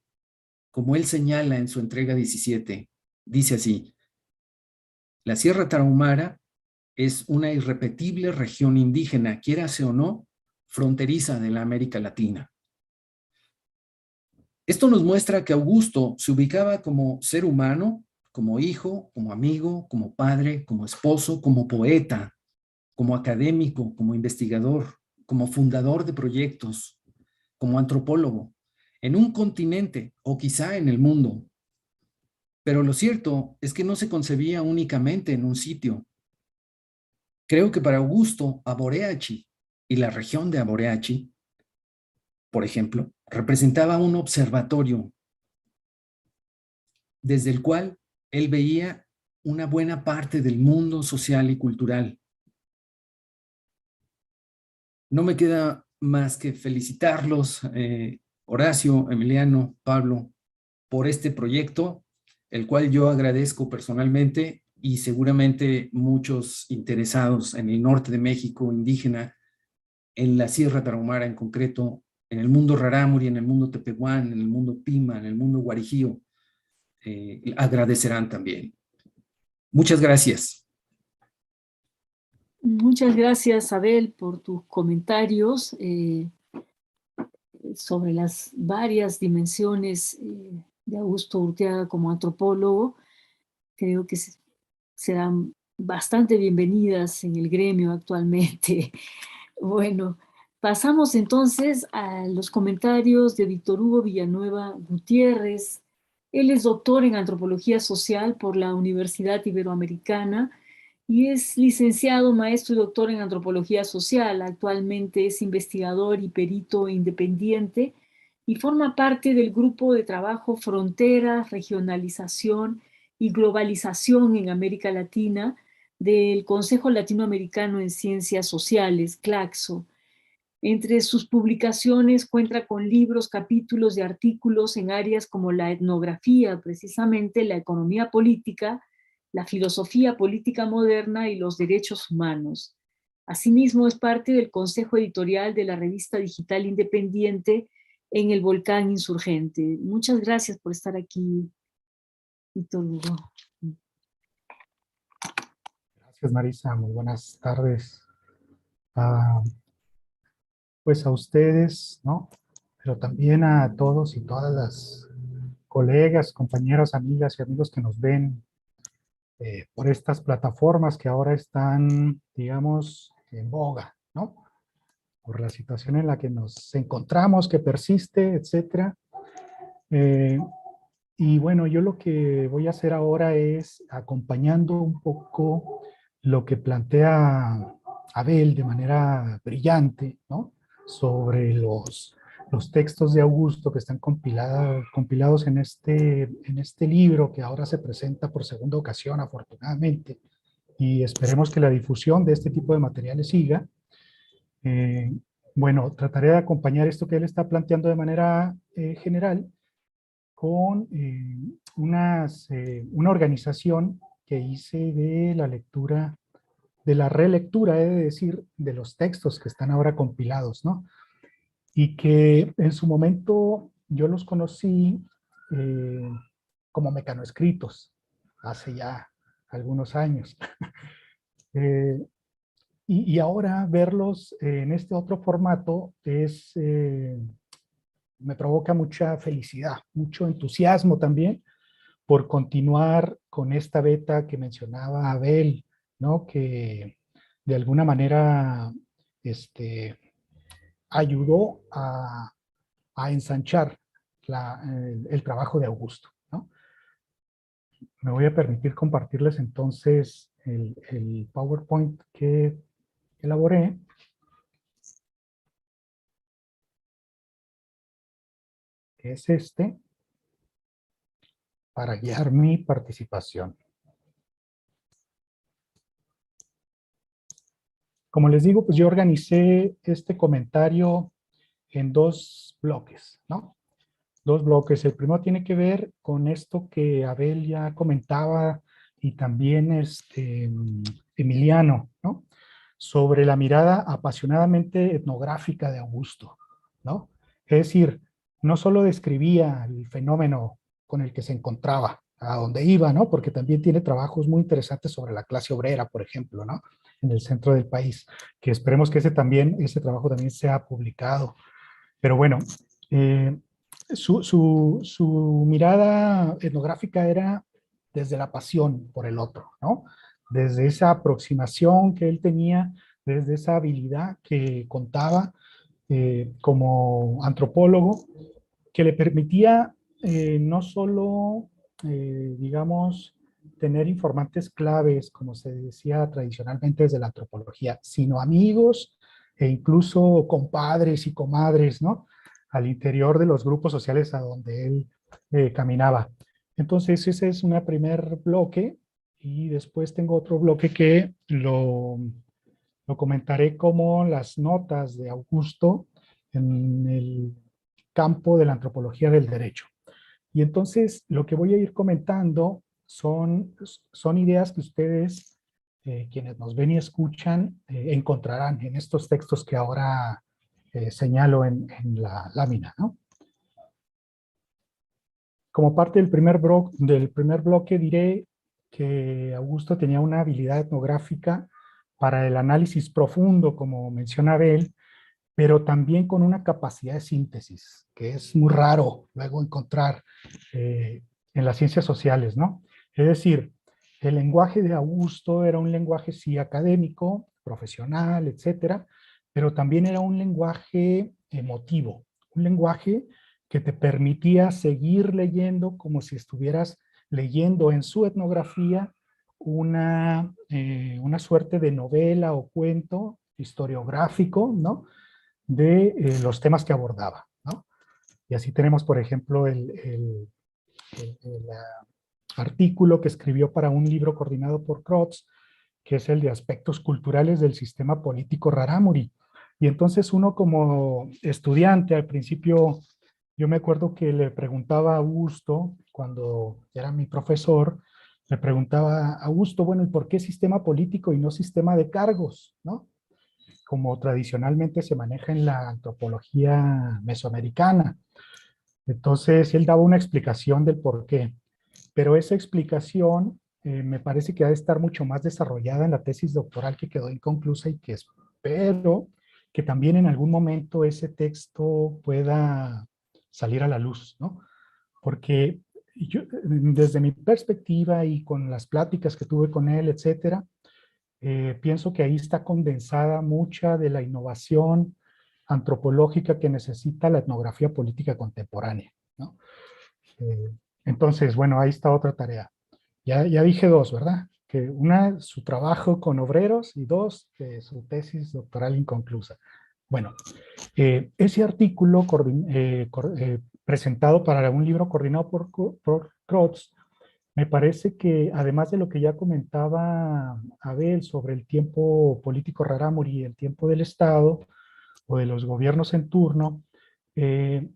como él señala en su entrega 17, dice así: la Sierra Tarahumara es una irrepetible región indígena, quiérase o no, fronteriza de la América Latina. Esto nos muestra que Augusto se ubicaba como ser humano, como hijo, como amigo, como padre, como esposo, como poeta, como académico, como investigador, como fundador de proyectos, como antropólogo, en un continente o quizá en el mundo. Pero lo cierto es que no se concebía únicamente en un sitio. Creo que para Augusto, Aboreachi y la región de Aboreachi, por ejemplo, representaba un observatorio desde el cual él veía una buena parte del mundo social y cultural. No me queda más que felicitarlos, Horacio, Emiliano, Pablo, por este proyecto, el cual yo agradezco personalmente y seguramente muchos interesados en el norte de México indígena, en la Sierra Tarahumara en concreto, en el mundo rarámuri, en el mundo tepehuán, en el mundo pima, en el mundo guarijío, agradecerán también. Muchas gracias. Muchas gracias, Abel, por tus comentarios sobre las varias dimensiones de Augusto Urteaga como antropólogo. Creo que serán bastante bienvenidas en el gremio actualmente. Bueno, pasamos entonces a los comentarios de Víctor Hugo Villanueva Gutiérrez. Él es doctor en Antropología Social por la Universidad Iberoamericana y es licenciado, maestro y doctor en Antropología Social. Actualmente es investigador y perito independiente y forma parte del grupo de trabajo Fronteras, Regionalización y Globalización en América Latina del Consejo Latinoamericano en Ciencias Sociales, CLACSO. Entre sus publicaciones cuenta con libros, capítulos y artículos en áreas como la etnografía, precisamente la economía política, la filosofía política moderna y los derechos humanos. Asimismo, es parte del consejo editorial de la revista digital independiente En el Volcán Insurgente. Muchas gracias por estar aquí, Víctor Hugo. Gracias, Marisa. Muy buenas tardes. Pues a ustedes, ¿no? Pero también a todos y todas las colegas, compañeros, amigas y amigos que nos ven por estas plataformas que ahora están, digamos, en boga, ¿no? Por la situación en la que nos encontramos, que persiste, etcétera. Y bueno, yo lo que voy a hacer ahora es acompañando un poco lo que plantea Abel de manera brillante, ¿no? Sobre los los textos de Augusto que están compilados en este libro que ahora se presenta por segunda ocasión, afortunadamente, y esperemos que la difusión de este tipo de materiales siga. Bueno, trataré de acompañar esto que él está planteando de manera general con una organización que hice de la lectura, de la relectura, he de decir, de los textos que están ahora compilados, ¿no? Y que en su momento yo los conocí como mecanoescritos, hace ya algunos años. Y ahora verlos en este otro formato me provoca mucha felicidad, mucho entusiasmo también por continuar con esta beta que mencionaba Abel, ¿no? Que de alguna manera ayudó a ensanchar el trabajo de Augusto, ¿no? Me voy a permitir compartirles entonces el PowerPoint que elaboré. Que es este, para guiar mi participación. Como les digo, pues yo organicé este comentario en dos bloques, ¿no? Dos bloques. El primero tiene que ver con esto que Abel ya comentaba y también Emiliano, ¿no? Sobre la mirada apasionadamente etnográfica de Augusto, ¿no? Es decir, no solo describía el fenómeno con el que se encontraba, a donde iba, ¿no? Porque también tiene trabajos muy interesantes sobre la clase obrera, por ejemplo, ¿no? En el centro del país, que esperemos que ese trabajo también sea publicado. Pero bueno, su mirada etnográfica era desde la pasión por el otro, ¿no? Desde esa aproximación que él tenía, desde esa habilidad que contaba como antropólogo, que le permitía no solo, digamos, tener informantes claves, como se decía tradicionalmente desde la antropología, sino amigos e incluso compadres y comadres, ¿no? Al interior de los grupos sociales a donde él caminaba. Entonces ese es un primer bloque y después tengo otro bloque que lo comentaré como las notas de Augusto en el campo de la antropología del derecho. Y entonces lo que voy a ir comentando son ideas que ustedes, quienes nos ven y escuchan, encontrarán en estos textos que ahora señalo en la lámina, ¿no? Como parte del primer bloque diré que Augusto tenía una habilidad etnográfica para el análisis profundo, como menciona Abel, pero también con una capacidad de síntesis, que es muy raro luego encontrar en las ciencias sociales, ¿no? Es decir, el lenguaje de Augusto era un lenguaje sí académico, profesional, etcétera, pero también era un lenguaje emotivo, un lenguaje que te permitía seguir leyendo como si estuvieras leyendo en su etnografía una suerte de novela o cuento historiográfico, ¿no? De los temas que abordaba, ¿no? Y así tenemos, por ejemplo, el artículo que escribió para un libro coordinado por Crotz, que es el de aspectos culturales del sistema político rarámuri. Y entonces uno como estudiante, al principio, yo me acuerdo que le preguntaba a Augusto, cuando era mi profesor, le preguntaba a Augusto, bueno, ¿y por qué sistema político y no sistema de cargos, ¿no? Como tradicionalmente se maneja en la antropología mesoamericana. Entonces, él daba una explicación del por qué, pero esa explicación me parece que ha de estar mucho más desarrollada en la tesis doctoral que quedó inconclusa y que espero que también en algún momento ese texto pueda salir a la luz, ¿no? Porque yo, desde mi perspectiva y con las pláticas que tuve con él, etcétera, pienso que ahí está condensada mucha de la innovación antropológica que necesita la etnografía política contemporánea, ¿no? Entonces, bueno, ahí está otra tarea. Ya dije dos, ¿verdad? Que una, su trabajo con obreros y dos, su tesis doctoral inconclusa. Bueno, ese artículo presentado para un libro coordinado por Crotz, me parece que además de lo que ya comentaba Abel sobre el tiempo político rarámuri y el tiempo del Estado o de los gobiernos en turno,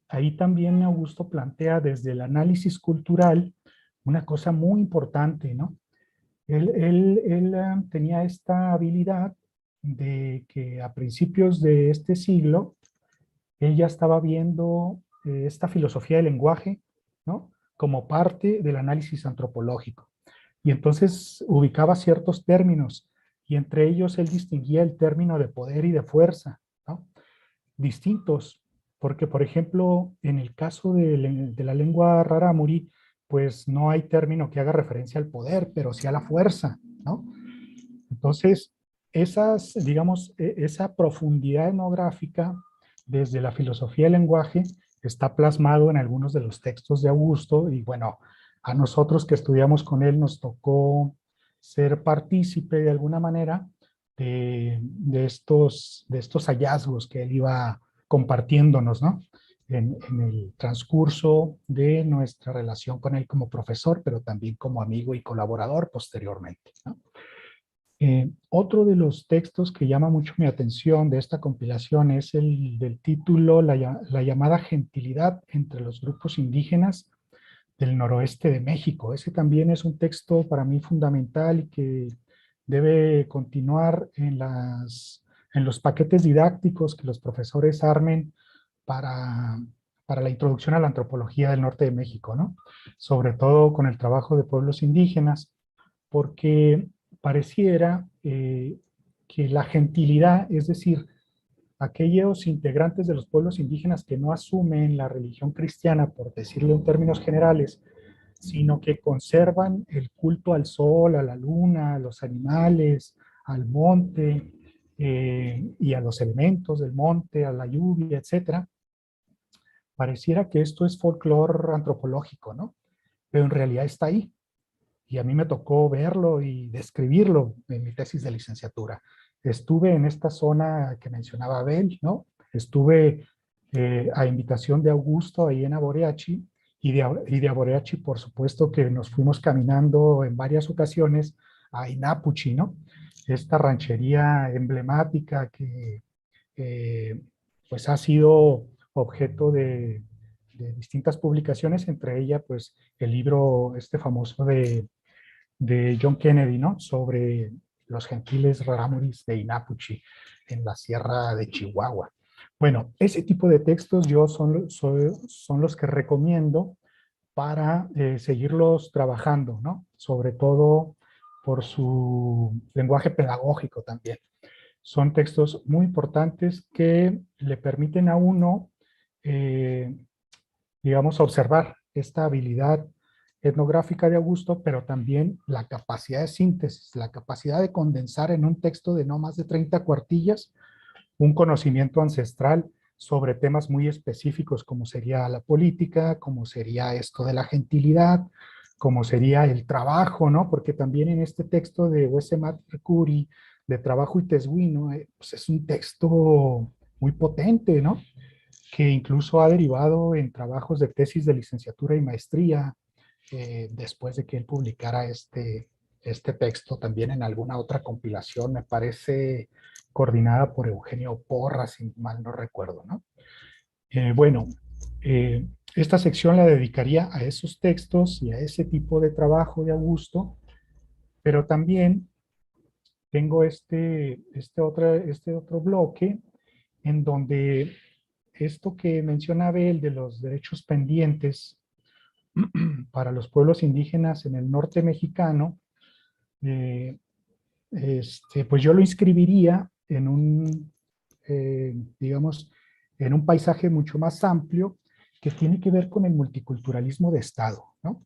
ahí también Augusto plantea desde el análisis cultural una cosa muy importante, ¿no? Él tenía esta habilidad de que a principios de este siglo, él ya estaba viendo esta filosofía del lenguaje, ¿no? Como parte del análisis antropológico. Y entonces ubicaba ciertos términos, y entre ellos él distinguía el término de poder y de fuerza, ¿no? Distintos, porque por ejemplo, en el caso de la lengua rarámuri, pues no hay término que haga referencia al poder, pero sí a la fuerza, ¿no? Entonces, esas, digamos, esa profundidad etnográfica desde la filosofía del lenguaje está plasmado en algunos de los textos de Augusto, y bueno, a nosotros que estudiamos con él nos tocó ser partícipe de alguna manera de estos hallazgos que él iba compartiéndonos, ¿no? En el transcurso de nuestra relación con él como profesor, pero también como amigo y colaborador posteriormente, ¿no? Otro de los textos que llama mucho mi atención de esta compilación es el del título La llamada gentilidad entre los grupos indígenas del noroeste de México. Ese también es un texto para mí fundamental y que debe continuar en los paquetes didácticos que los profesores armen para, para la introducción a la antropología del norte de México, ¿no? Sobre todo con el trabajo de pueblos indígenas, porque pareciera que la gentilidad, es decir, aquellos integrantes de los pueblos indígenas que no asumen la religión cristiana, por decirlo en términos generales, sino que conservan el culto al sol, a la luna, a los animales, al monte y a los elementos del monte, a la lluvia, etcétera. Pareciera que esto es folclore antropológico, ¿no? Pero en realidad está ahí. Y a mí me tocó verlo y describirlo en mi tesis de licenciatura. Estuve en esta zona que mencionaba Abel, ¿no? Estuve a invitación de Augusto ahí en Aboreachi, y de Aboreachi, por supuesto, que nos fuimos caminando en varias ocasiones a Inapuchi, ¿no? Esta ranchería emblemática que pues ha sido objeto de distintas publicaciones, entre ellas pues el libro este famoso de John Kennedy, ¿no? Sobre los gentiles rarámuris de Inapuchi en la sierra de Chihuahua. Bueno, ese tipo de textos son los que recomiendo para seguirlos trabajando, ¿no? Sobre todo por su lenguaje pedagógico también. Son textos muy importantes que le permiten a uno, digamos, observar esta habilidad etnográfica de Augusto, pero también la capacidad de síntesis, la capacidad de condensar en un texto de no más de 30 cuartillas un conocimiento ancestral sobre temas muy específicos como sería la política, como sería esto de la gentilidad, como sería el trabajo, ¿no? Porque también en este texto de Wesemat Mercuri, de Trabajo y Tesguino, pues es un texto muy potente, ¿no? Que incluso ha derivado en trabajos de tesis de licenciatura y maestría, después de que él publicara este texto también en alguna otra compilación, me parece coordinada por Eugenio Porras, si mal no recuerdo, ¿no? Bueno, esta sección la dedicaría a esos textos y a ese tipo de trabajo de Augusto, pero también tengo este otro bloque en donde esto que menciona Abel de los derechos pendientes para los pueblos indígenas en el norte mexicano, pues yo lo inscribiría en un, digamos, en un paisaje mucho más amplio que tiene que ver con el multiculturalismo de Estado, ¿no?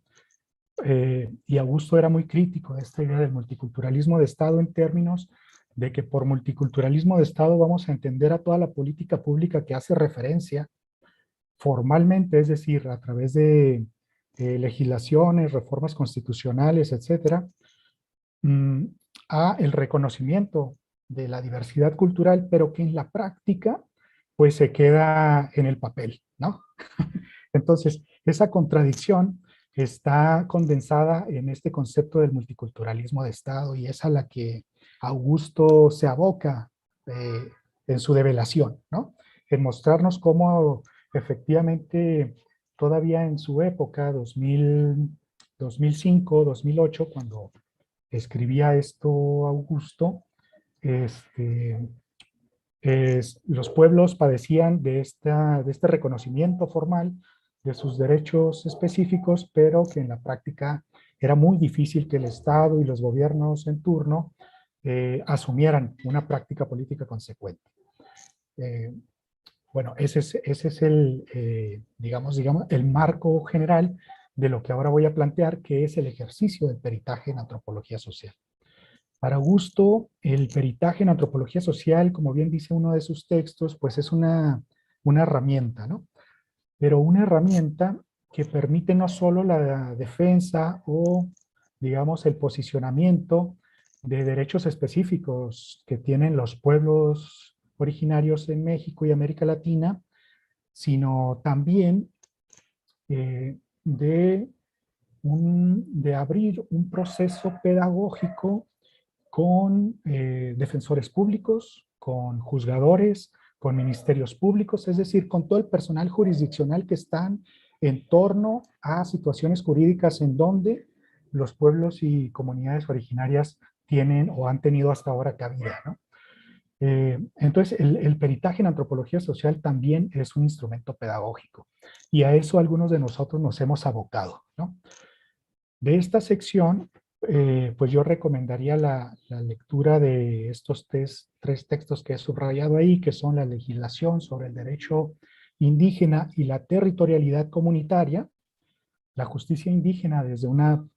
Y Augusto era muy crítico de esta idea del multiculturalismo de Estado en términos de que por multiculturalismo de Estado vamos a entender a toda la política pública que hace referencia formalmente, es decir, a través de legislaciones, reformas constitucionales, etcétera, a el reconocimiento de la diversidad cultural, pero que en la práctica pues se queda en el papel, ¿no? Entonces, esa contradicción está condensada en este concepto del multiculturalismo de Estado y es a la que Augusto se aboca en su develación, ¿no? En mostrarnos cómo efectivamente todavía en su época, 2005, 2008, cuando escribía esto Augusto, los pueblos padecían de este reconocimiento formal de sus derechos específicos, pero que en la práctica era muy difícil que el Estado y los gobiernos en turno asumieran una práctica política consecuente. Bueno, ese es el, digamos, el marco general de lo que ahora voy a plantear, que es el ejercicio del peritaje en antropología social. Para Augusto, el peritaje en antropología social, como bien dice uno de sus textos, pues es una herramienta, ¿no? Pero una herramienta que permite no solo la defensa o, digamos, el posicionamiento de derechos específicos que tienen los pueblos originarios en México y América Latina, sino también de abrir un proceso pedagógico con defensores públicos, con juzgadores, con ministerios públicos, es decir, con todo el personal jurisdiccional que están en torno a situaciones jurídicas en donde los pueblos y comunidades originarias tienen o han tenido hasta ahora cabida, ¿no? Entonces, el peritaje en antropología social también es un instrumento pedagógico y a eso algunos de nosotros nos hemos abocado, ¿no? De esta sección, pues yo recomendaría la lectura de estos tres textos que he subrayado ahí, que son la legislación sobre el derecho indígena y la territorialidad comunitaria, la justicia indígena desde una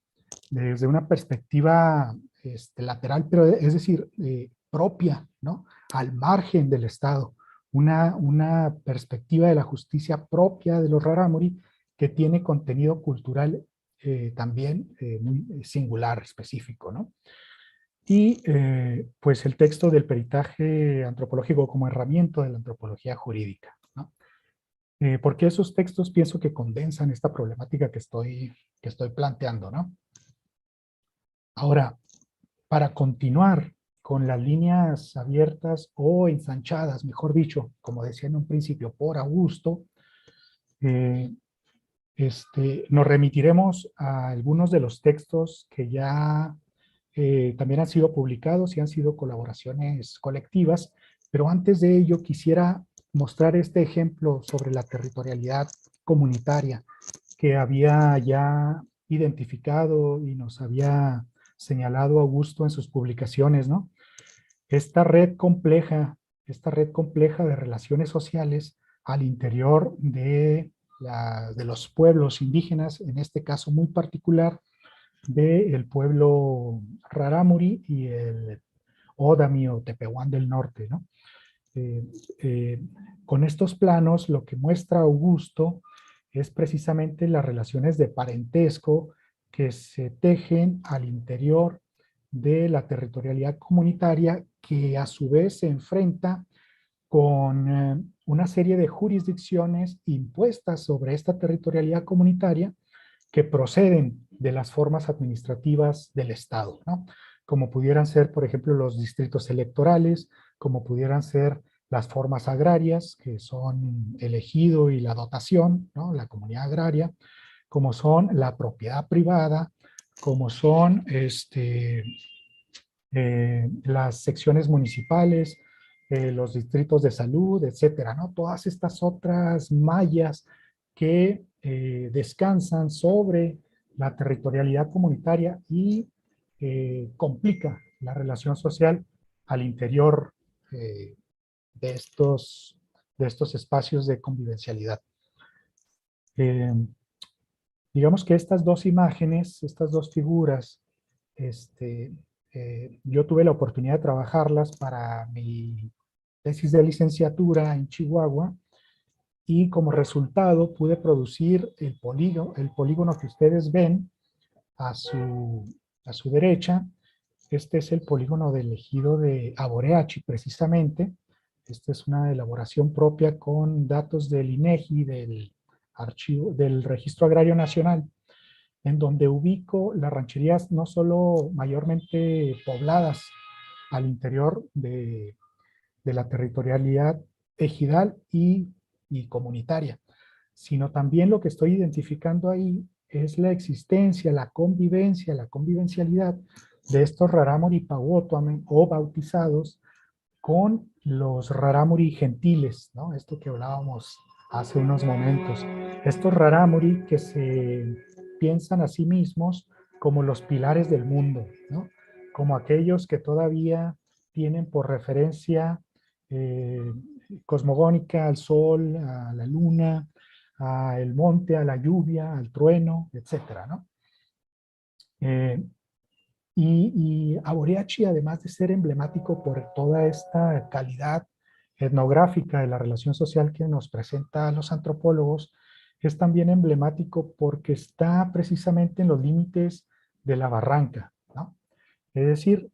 perspectiva lateral, pero es decir, propia, ¿no? Al margen del Estado, una perspectiva de la justicia propia de los rarámuri que tiene contenido cultural también muy singular, específico, ¿no? Y pues el texto del peritaje antropológico como herramienta de la antropología jurídica, ¿no? Porque esos textos pienso que condensan esta problemática que estoy planteando, ¿no? Ahora, para continuar con las líneas abiertas o ensanchadas, mejor dicho, como decía en un principio, por Augusto, nos remitiremos a algunos de los textos que ya también han sido publicados y han sido colaboraciones colectivas, pero antes de ello quisiera mostrar este ejemplo sobre la territorialidad comunitaria que había ya identificado y nos había señalado Augusto en sus publicaciones, ¿no? Esta red compleja de relaciones sociales al interior de los pueblos indígenas, en este caso muy particular, del pueblo Rarámuri y el Ódami o Tepehuán del Norte, ¿no? Con estos planos, lo que muestra Augusto es precisamente las relaciones de parentesco que se tejen al interior de la territorialidad comunitaria, que a su vez se enfrenta con una serie de jurisdicciones impuestas sobre esta territorialidad comunitaria que proceden de las formas administrativas del Estado, ¿no? Como pudieran ser, por ejemplo, los distritos electorales, como pudieran ser las formas agrarias, que son el ejido y la dotación, ¿no? La comunidad agraria, como son la propiedad privada, como son las secciones municipales, los distritos de salud, etcétera, ¿no? Todas estas otras mallas que descansan sobre la territorialidad comunitaria y complica la relación social al interior de estos espacios de convivencialidad. Digamos que estas dos imágenes, estas dos figuras, yo tuve la oportunidad de trabajarlas para mi tesis de licenciatura en Chihuahua y como resultado pude producir el polígono que ustedes ven a su derecha. Este es el polígono del ejido de Aboreachi, precisamente, Esta es una elaboración propia con datos del INEGI, del archivo, del Registro Agrario Nacional, en donde ubico las rancherías no solo mayormente pobladas al interior de la territorialidad ejidal y comunitaria, sino también lo que estoy identificando ahí es la existencia, la convivencia, la convivencialidad de estos rarámuri pauotuame o bautizados con los rarámuri gentiles, ¿no? Esto que hablábamos hace unos momentos. Estos rarámuri que se piensan a sí mismos como los pilares del mundo, ¿no? Como aquellos que todavía tienen por referencia eh, cosmogónica al sol, a la luna, al monte, a la lluvia, al trueno, etcétera, ¿no? Y Aboreachi, además de ser emblemático por toda esta calidad etnográfica de la relación social que nos presenta a los antropólogos, es también emblemático porque está precisamente en los límites de la barranca, ¿no? Es decir,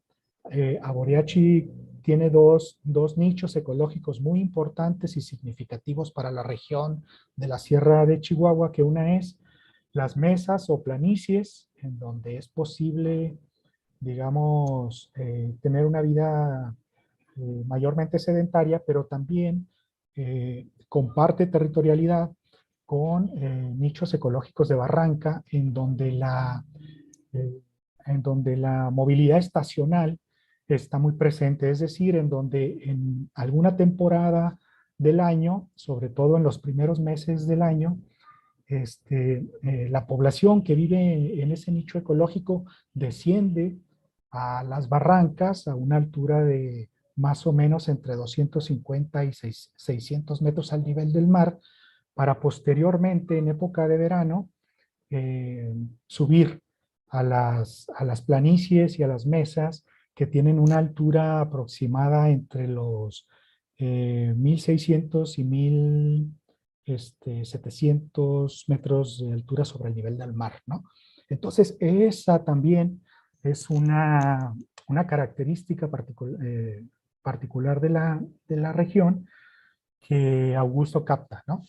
Aboreachi tiene dos nichos ecológicos muy importantes y significativos para la región de la Sierra de Chihuahua, que una es las mesas o planicies, en donde es posible, digamos, tener una vida mayormente sedentaria, pero también comparte territorialidad con nichos ecológicos de barranca, eh, en donde la movilidad estacional está muy presente, es decir, en donde en alguna temporada del año, sobre todo en los primeros meses del año, la población que vive en ese nicho ecológico desciende a las barrancas a una altura de más o menos entre 250 y 600 metros al nivel del mar, para posteriormente, en época de verano, subir a las planicies y a las mesas que tienen una altura aproximada entre los 1600 y 1700 metros de altura sobre el nivel del mar, ¿no? Entonces, esa también es una característica particular de la región que Augusto capta, ¿no?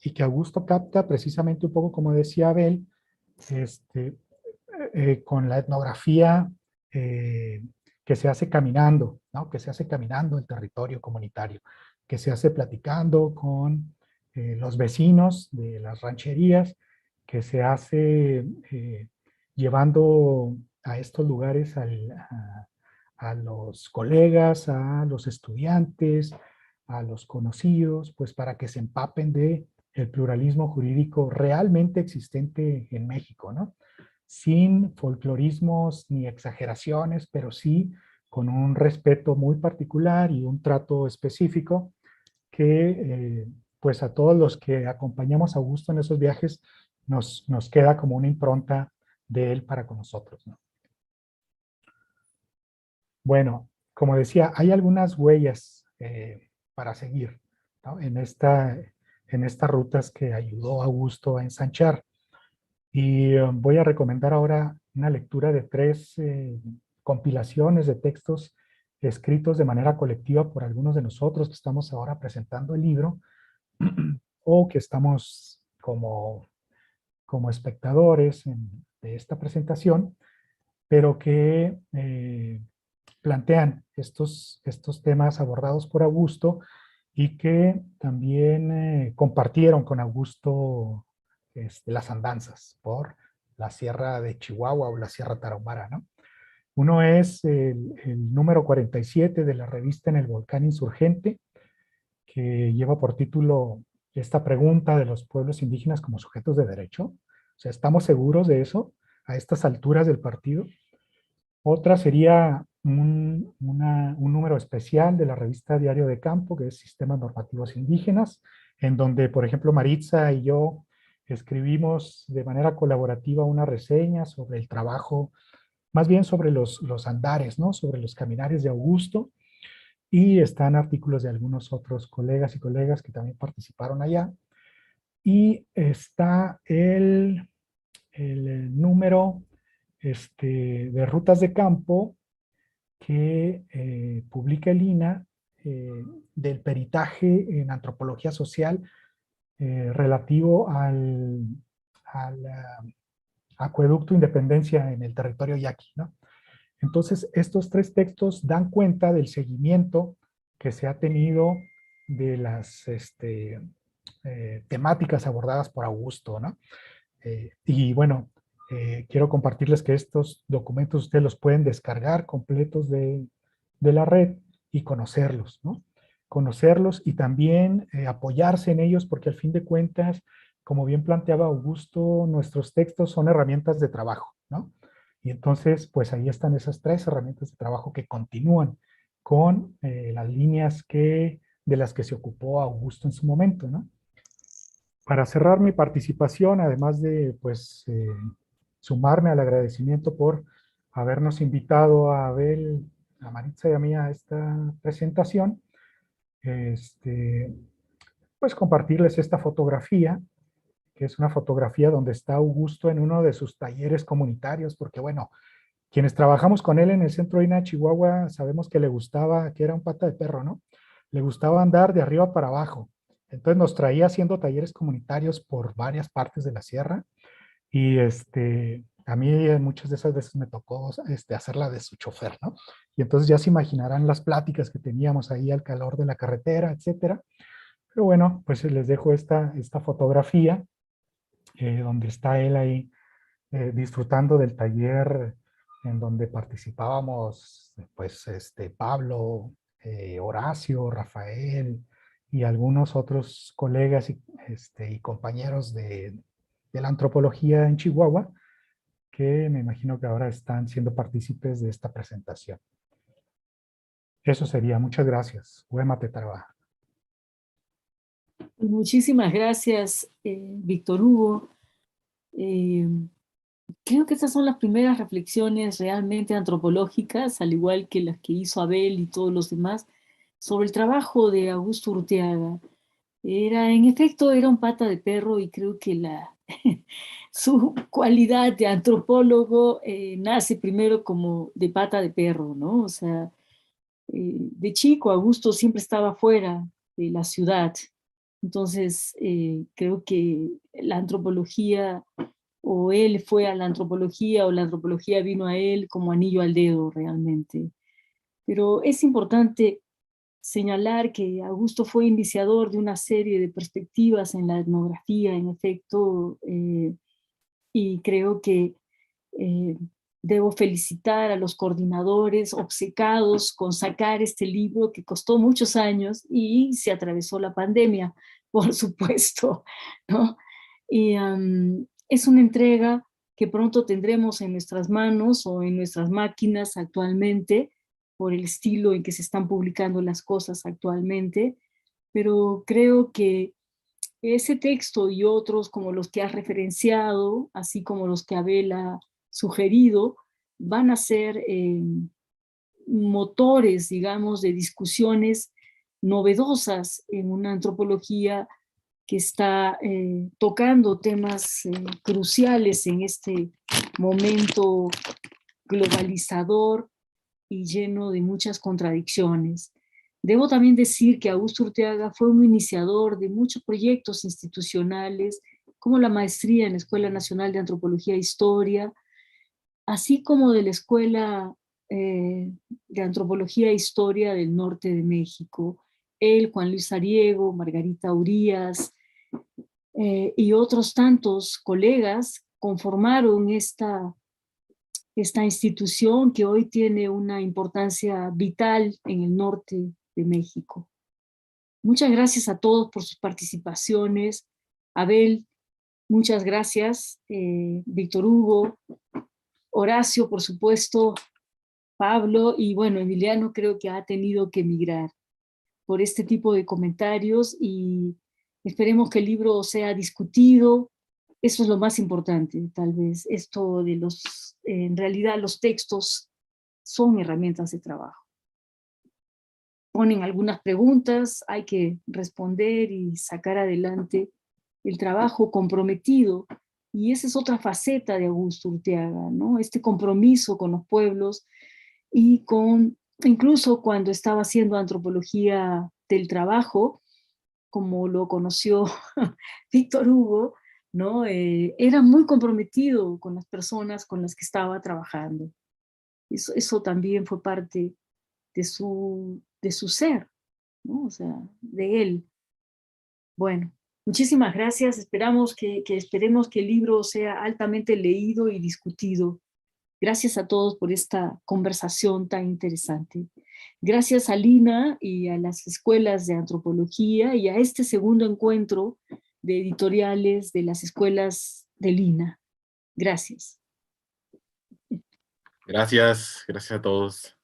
Y que Augusto capta precisamente un poco como decía Abel, este, con la etnografía que se hace caminando, ¿no? Que se hace caminando el territorio comunitario, que se hace platicando con los vecinos de las rancherías, que se hace llevando a estos lugares a los colegas, a los estudiantes, a los conocidos, pues para que se empapen de el pluralismo jurídico realmente existente en México, ¿no? Sin folclorismos ni exageraciones, pero sí con un respeto muy particular y un trato específico que pues a todos los que acompañamos a Augusto en esos viajes nos queda como una impronta de él para con nosotros, ¿no? Bueno, como decía, hay algunas huellas para seguir, ¿no? En estas rutas que ayudó Augusto a ensanchar. Y voy a recomendar ahora una lectura de 3 compilaciones de textos escritos de manera colectiva por algunos de nosotros que estamos ahora presentando el libro o que estamos como espectadores de esta presentación, pero que plantean estos temas abordados por Augusto y que también compartieron con Augusto las andanzas por la Sierra de Chihuahua o la Sierra Tarahumara, ¿no? Uno es el número 47 de la revista En el Volcán Insurgente, que lleva por título esta pregunta de los pueblos indígenas como sujetos de derecho. O sea, ¿estamos seguros de eso a estas alturas del partido? Otra sería un número especial de la revista Diario de Campo, que es Sistemas Normativos Indígenas, en donde, por ejemplo, Maritza y yo escribimos de manera colaborativa una reseña sobre el trabajo, más bien sobre los andares, ¿no? Sobre los caminares de Augusto, y están artículos de algunos otros colegas y colegas que también participaron allá. Y está el número de rutas de campo que publica el INAH del peritaje en antropología social relativo al acueducto Independencia en el territorio yaqui, ¿no? Entonces, estos 3 textos dan cuenta del seguimiento que se ha tenido de las temáticas abordadas por Augusto, ¿no? Y bueno, quiero compartirles que estos documentos ustedes los pueden descargar completos de la red y conocerlos, ¿no? Conocerlos y también apoyarse en ellos, porque al fin de cuentas, como bien planteaba Augusto, nuestros textos son herramientas de trabajo, ¿no? Y entonces, pues ahí están esas 3 herramientas de trabajo que continúan con las líneas de las que se ocupó Augusto en su momento, ¿no? Para cerrar mi participación, además de pues, sumarme al agradecimiento por habernos invitado a Abel, a Maritza y a mí a esta presentación, pues compartirles esta fotografía, que es una fotografía donde está Augusto en uno de sus talleres comunitarios, porque bueno, quienes trabajamos con él en el centro INA Chihuahua sabemos que le gustaba, que era un pata de perro, ¿no? Le gustaba andar de arriba para abajo. Entonces nos traía haciendo talleres comunitarios por varias partes de la sierra y a mí muchas de esas veces me tocó hacerla de su chofer, ¿no? Y entonces ya se imaginarán las pláticas que teníamos ahí al calor de la carretera, etcétera. Pero bueno, pues les dejo esta fotografía donde está él ahí disfrutando del taller en donde participábamos, pues, Pablo, Horacio, Rafael y algunos otros colegas y compañeros de la antropología en Chihuahua, que me imagino que ahora están siendo partícipes de esta presentación. Eso sería. Muchas gracias. Huémate Taraba. Muchísimas gracias, Víctor Hugo. Creo que estas son las primeras reflexiones realmente antropológicas, al igual que las que hizo Abel y todos los demás, sobre el trabajo de Augusto Urteaga. En efecto, era un pata de perro y creo que su cualidad de antropólogo nace primero como de pata de perro, ¿no? O sea, de chico Augusto siempre estaba fuera de la ciudad. Entonces, creo que la antropología, o él fue a la antropología, o la antropología vino a él como anillo al dedo realmente. Pero es importante señalar que Augusto fue iniciador de una serie de perspectivas en la etnografía, en efecto, y creo que debo felicitar a los coordinadores obcecados con sacar este libro que costó muchos años y se atravesó la pandemia, por supuesto, ¿no? Y es una entrega que pronto tendremos en nuestras manos o en nuestras máquinas actualmente, por el estilo en que se están publicando las cosas actualmente, pero creo que ese texto y otros como los que has referenciado, así como los que Abel ha sugerido, van a ser motores, digamos, de discusiones novedosas en una antropología que está tocando temas cruciales en este momento globalizador y lleno de muchas contradicciones. Debo también decir que Augusto Urteaga fue un iniciador de muchos proyectos institucionales, como la maestría en la Escuela Nacional de Antropología e Historia, así como de la Escuela de Antropología e Historia del Norte de México. Él, Juan Luis Ariego, Margarita Urías y otros tantos colegas conformaron esta institución que hoy tiene una importancia vital en el norte de México. Muchas gracias a todos por sus participaciones. Abel, muchas gracias. Víctor Hugo, Horacio, por supuesto, Pablo y bueno, Emiliano creo que ha tenido que emigrar por este tipo de comentarios y esperemos que el libro sea discutido. Eso es lo más importante, tal vez. Esto de en realidad los textos son herramientas de trabajo. Ponen algunas preguntas, hay que responder y sacar adelante el trabajo comprometido. Y esa es otra faceta de Augusto Urteaga, ¿no? Este compromiso con los pueblos y con incluso cuando estaba haciendo antropología del trabajo, como lo conoció Víctor Hugo, ¿no? Era muy comprometido con las personas con las que estaba trabajando. Eso también fue parte de su ser, ¿no? O sea, de él. Bueno, muchísimas gracias. Esperemos que el libro sea altamente leído y discutido. Gracias a todos por esta conversación tan interesante. Gracias a Lina y a las escuelas de antropología y a este segundo encuentro de editoriales de las escuelas de Lina. Gracias. Gracias a todos.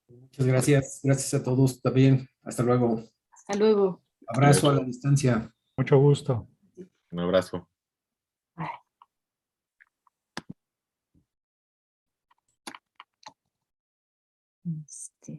Muchas gracias. Gracias a todos también. Hasta luego. Hasta luego. Abrazo a la distancia. Mucho gusto. Un abrazo. Bye.